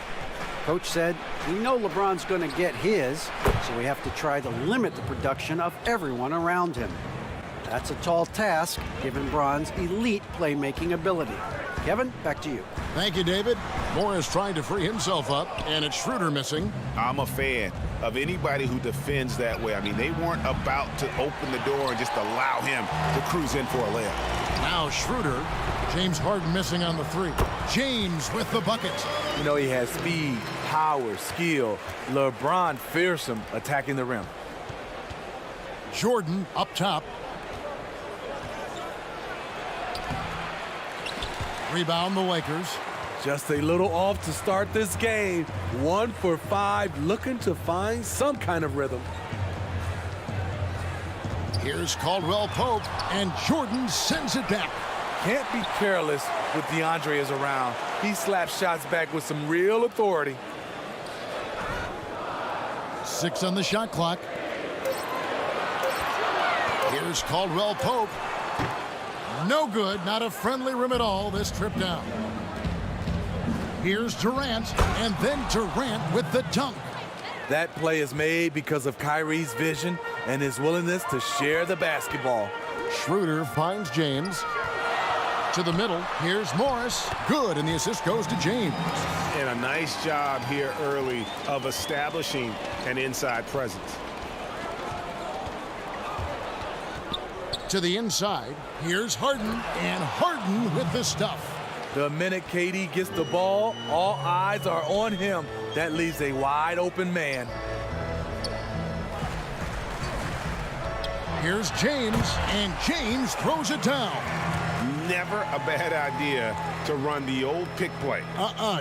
Coach said, we know LeBron's going to get his, so we have to try to limit the production of everyone around him. That's a tall task, given Bron's elite playmaking ability. Kevin, back to you. Thank you, David. Morris trying to free himself up, and it's Schroeder missing. I'm a fan of anybody who defends that way. I mean, they weren't about to open the door and just allow him to cruise in for a layup. Now Schroeder. James Harden missing on the 3. James with the bucket. You know, he has speed, power, skill. LeBron fearsome attacking the rim. Jordan up top. Rebound the Lakers. Just a little off to start this game. 1 for 5, looking to find some kind of rhythm. Here's Caldwell Pope, and Jordan sends it back. Can't be careless with DeAndre is around. He slaps shots back with some real authority. 6 on the shot clock. Here's Caldwell Pope. No good, not a friendly rim at all this trip down. Here's Durant, and then Durant with the dunk. That play is made because of Kyrie's vision and his willingness to share the basketball. Schroeder finds James. To the middle, here's Morris. Good, and the assist goes to James. And a nice job here early of establishing an inside presence. To the inside, here's Harden, and Harden with the stuff. The minute KD gets the ball, all eyes are on him. That leaves a wide open man. Here's James, and James throws it down. Never a bad idea to run the old pick play.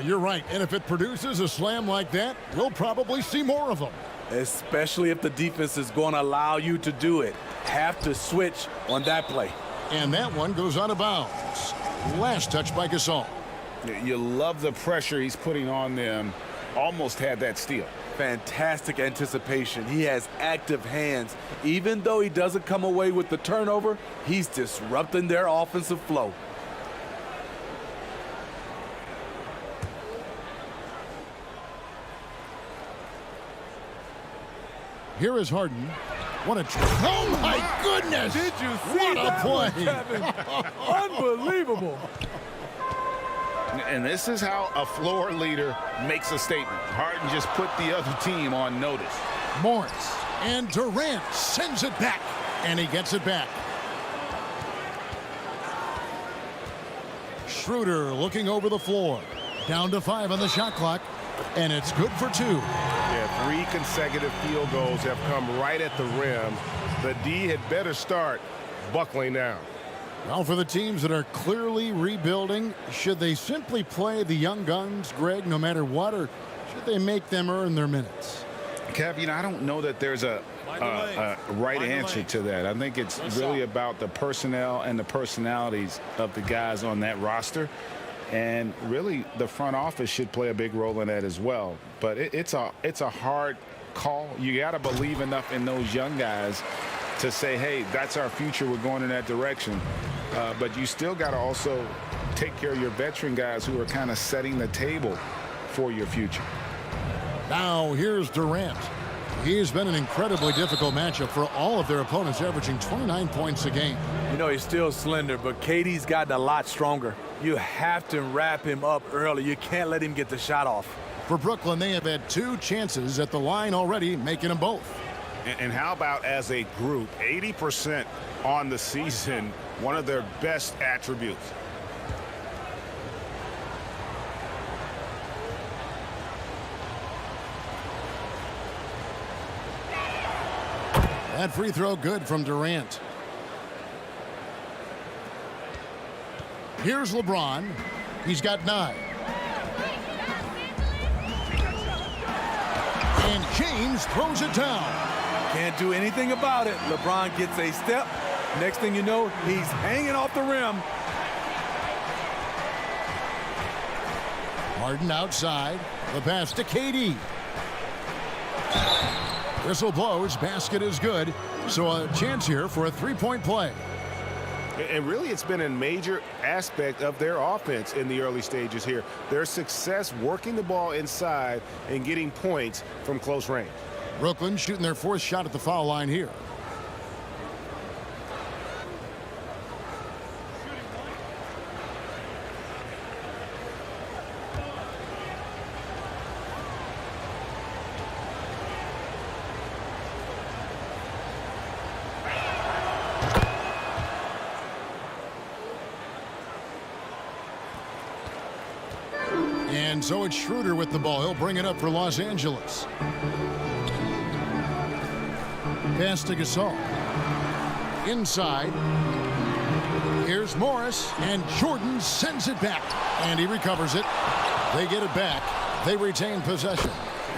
You're right. And if it produces a slam like that, we'll probably see more of them. Especially if the defense is going to allow you to do it. Have to switch on that play. And that one goes out of bounds. Last touch by Gasol. You love the pressure he's putting on them. Almost had that steal. Fantastic anticipation. He has active hands. Even though he doesn't come away with the turnover, he's disrupting their offensive flow. Here is Harden. What a oh my goodness! Did you see what a that play? one, Kevin? Unbelievable. And this is how a floor leader makes a statement. Harden just put the other team on notice. Morris, and Durant sends it back, and he gets it back. Schroeder looking over the floor. Down to 5 on the shot clock, and it's good for 2. Yeah, 3 consecutive field goals have come right at the rim. The D had better start buckling down. Well, for the teams that are clearly rebuilding, should they simply play the young guns, Greg, no matter what, or should they make them earn their minutes? Kev, you know, I don't know that there's a right answer to that. I think it's really about the personnel and the personalities of the guys on that roster. And really, the front office should play a big role in that as well. But it's a hard call. You got to believe enough in those young guys to say, hey, that's our future. We're going in that direction. But you still got to also take care of your veteran guys who are kind of setting the table for your future. Now here's Durant. He's been an incredibly difficult matchup for all of their opponents, averaging 29 points a game. You know, he's still slender, but KD's gotten a lot stronger. You have to wrap him up early. You can't let him get the shot off. For Brooklyn, they have had 2 chances at the line already, making them both. And how about as a group, 80% on the season, one of their best attributes. That free throw good from Durant. Here's LeBron. He's got 9. And James throws it down. Can't do anything about it. LeBron gets a step. Next thing you know, he's hanging off the rim. Harden outside. The pass to KD. Whistle blows. Basket is good. So a chance here for a 3-point play. And really, it's been a major aspect of their offense in the early stages here. Their success working the ball inside and getting points from close range. Brooklyn shooting their 4th shot at the foul line here. And so it's Schroeder with the ball. He'll bring it up for Los Angeles. Pass to Gasol. Inside. Here's Morris. And Jordan sends it back. And he recovers it. They get it back. They retain possession.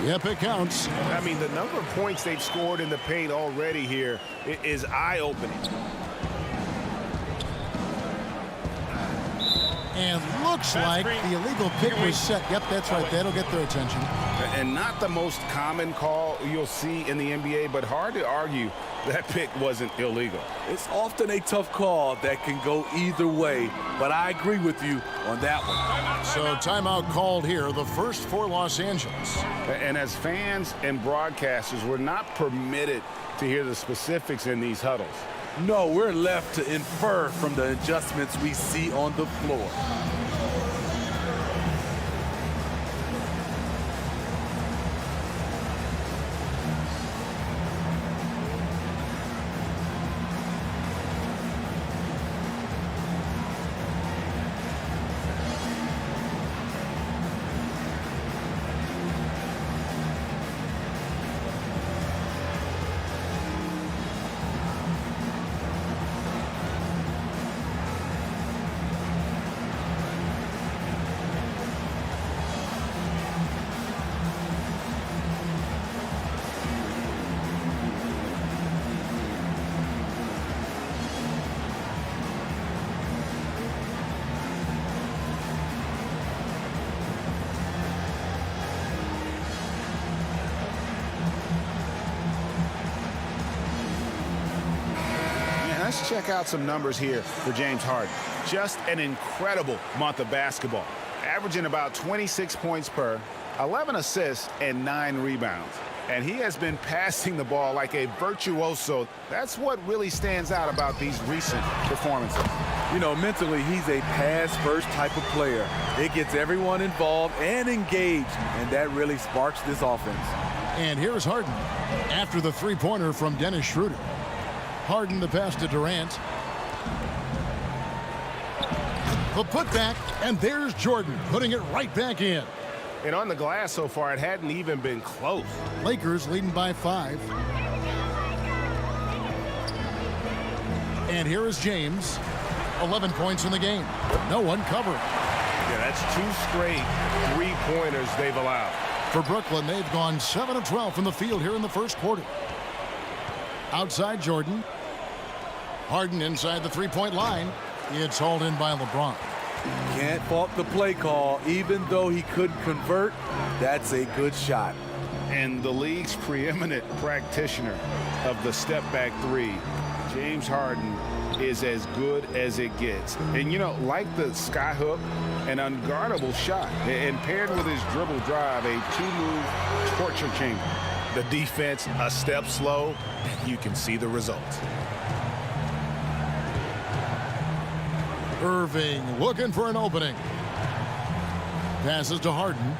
Yep, it counts. I mean, the number of points they've scored in the paint already here is eye-opening. And looks like the illegal pick was set. Yep, that's right. That'll get their attention. And not the most common call you'll see in the NBA, but hard to argue that pick wasn't illegal. It's often a tough call that can go either way, but I agree with you on that one. So timeout called here, the first for Los Angeles. And as fans and broadcasters, we're not permitted to hear the specifics in these huddles. No, we're left to infer from the adjustments we see on the floor. Let's check out some numbers here for James Harden. Just an incredible month of basketball, averaging about 26 points per, 11 assists, and 9 rebounds. And he has been passing the ball like a virtuoso. That's what really stands out about these recent performances. You know, mentally, he's a pass-first type of player. It gets everyone involved and engaged, and that really sparks this offense. And here's Harden after the three-pointer from Dennis Schroeder. Harden the pass to Durant. The putback, and there's Jordan putting it right back in. And on the glass so far, it hadn't even been close. Lakers leading by 5. And here is James. 11 points in the game. No one covering. Yeah, that's 2 straight three-pointers they've allowed. For Brooklyn, they've gone 7 of 12 from the field here in the first quarter. Outside Jordan. Harden inside the three-point line. It's hauled in by LeBron. Can't fault the play call. Even though he couldn't convert, that's a good shot. And the league's preeminent practitioner of the step-back three, James Harden, is as good as it gets. And, you know, like the skyhook, an unguardable shot. And paired with his dribble drive, a 2-move torture chamber. The defense a step slow, and you can see the results. Irving looking for an opening. Passes to Harden.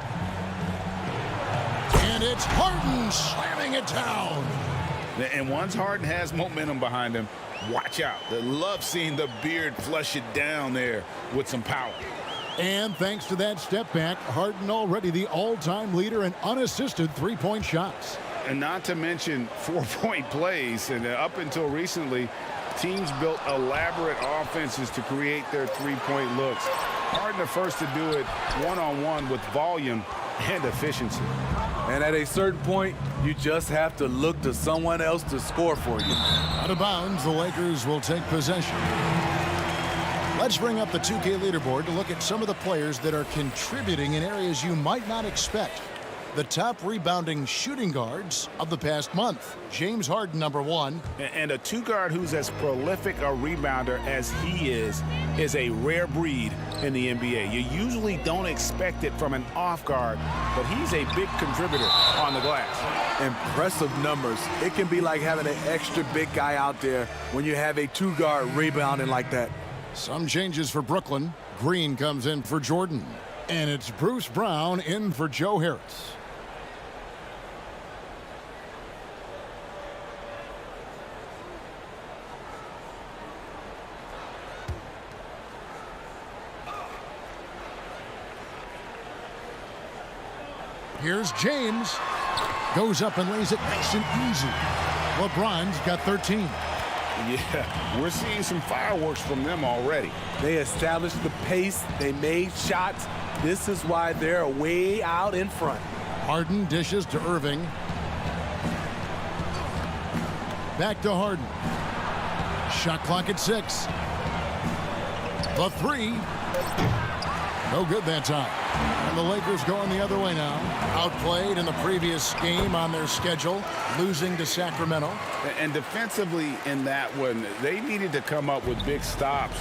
And it's Harden slamming it down. And once Harden has momentum behind him, watch out. They love seeing the beard flush it down there with some power. And thanks to that step back, Harden already the all-time leader in unassisted three-point shots. And not to mention 4-point plays. And up until recently, teams built elaborate offenses to create their three-point looks. Harden the first to do it one-on-one with volume and efficiency. And at a certain point, you just have to look to someone else to score for you. Out of bounds, the Lakers will take possession. Let's bring up the 2K leaderboard to look at some of the players that are contributing in areas you might not expect. The top rebounding shooting guards of the past month. James Harden, number 1. And a two-guard who's as prolific a rebounder as he is a rare breed in the NBA. You usually don't expect it from an off guard, but he's a big contributor on the glass. Impressive numbers. It can be like having an extra big guy out there when you have a two-guard rebounding like that. Some changes for Brooklyn. Green comes in for Jordan. And it's Bruce Brown in for Joe Harris. Here's James. Goes up and lays it nice and easy. LeBron's got 13. Yeah, we're seeing some fireworks from them already. They established the pace. They made shots. This is why they're way out in front. Harden dishes to Irving. Back to Harden. Shot clock at 6. The 3. No good that time. And the Lakers going the other way now. Outplayed in the previous game on their schedule, losing to Sacramento. And defensively in that one, they needed to come up with big stops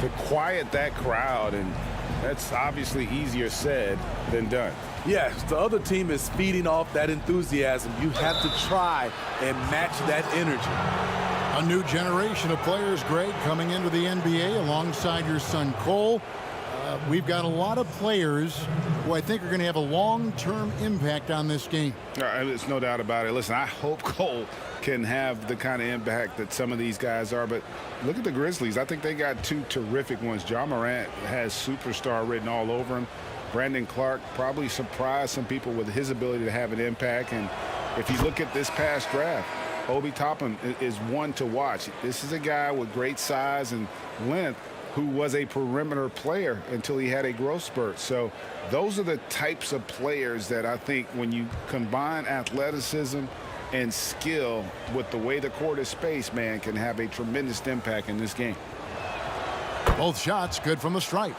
to quiet that crowd, and that's obviously easier said than done. Yes, the other team is feeding off that enthusiasm. You have to try and match that energy. A new generation of players, Greg, coming into the NBA alongside your son Cole. We've got a lot of players who I think are going to have a long-term impact on this game. There's no doubt about it. Listen, I hope Cole can have the kind of impact that some of these guys are, but look at the Grizzlies. I think they got 2 terrific ones. Ja Morant has superstar written all over him. Brandon Clark probably surprised some people with his ability to have an impact. And if you look at this past draft, Obi Toppin is one to watch. This is a guy with great size and length who was a perimeter player until he had a growth spurt. So those are the types of players that I think when you combine athleticism and skill with the way the court is spaced, man, can have a tremendous impact in this game. Both shots good from the stripe.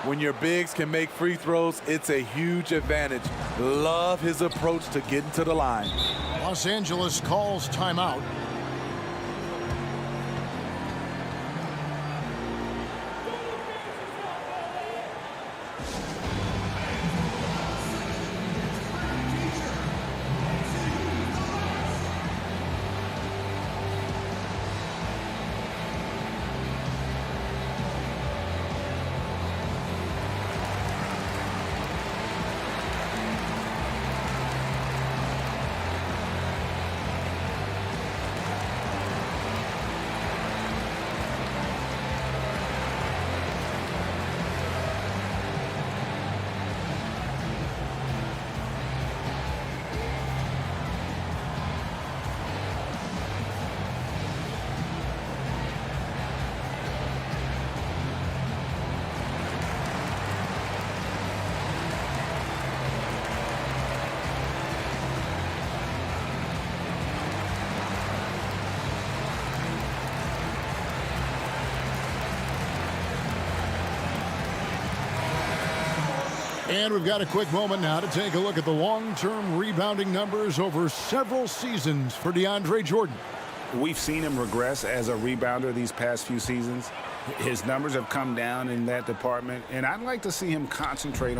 When your bigs can make free throws, it's a huge advantage. Love his approach to getting to the line. Los Angeles calls timeout. And we've got a quick moment now to take a look at the long-term rebounding numbers over several seasons for DeAndre Jordan. We've seen him regress as a rebounder these past few seasons. His numbers have come down in that department, and I'd like to see him concentrate on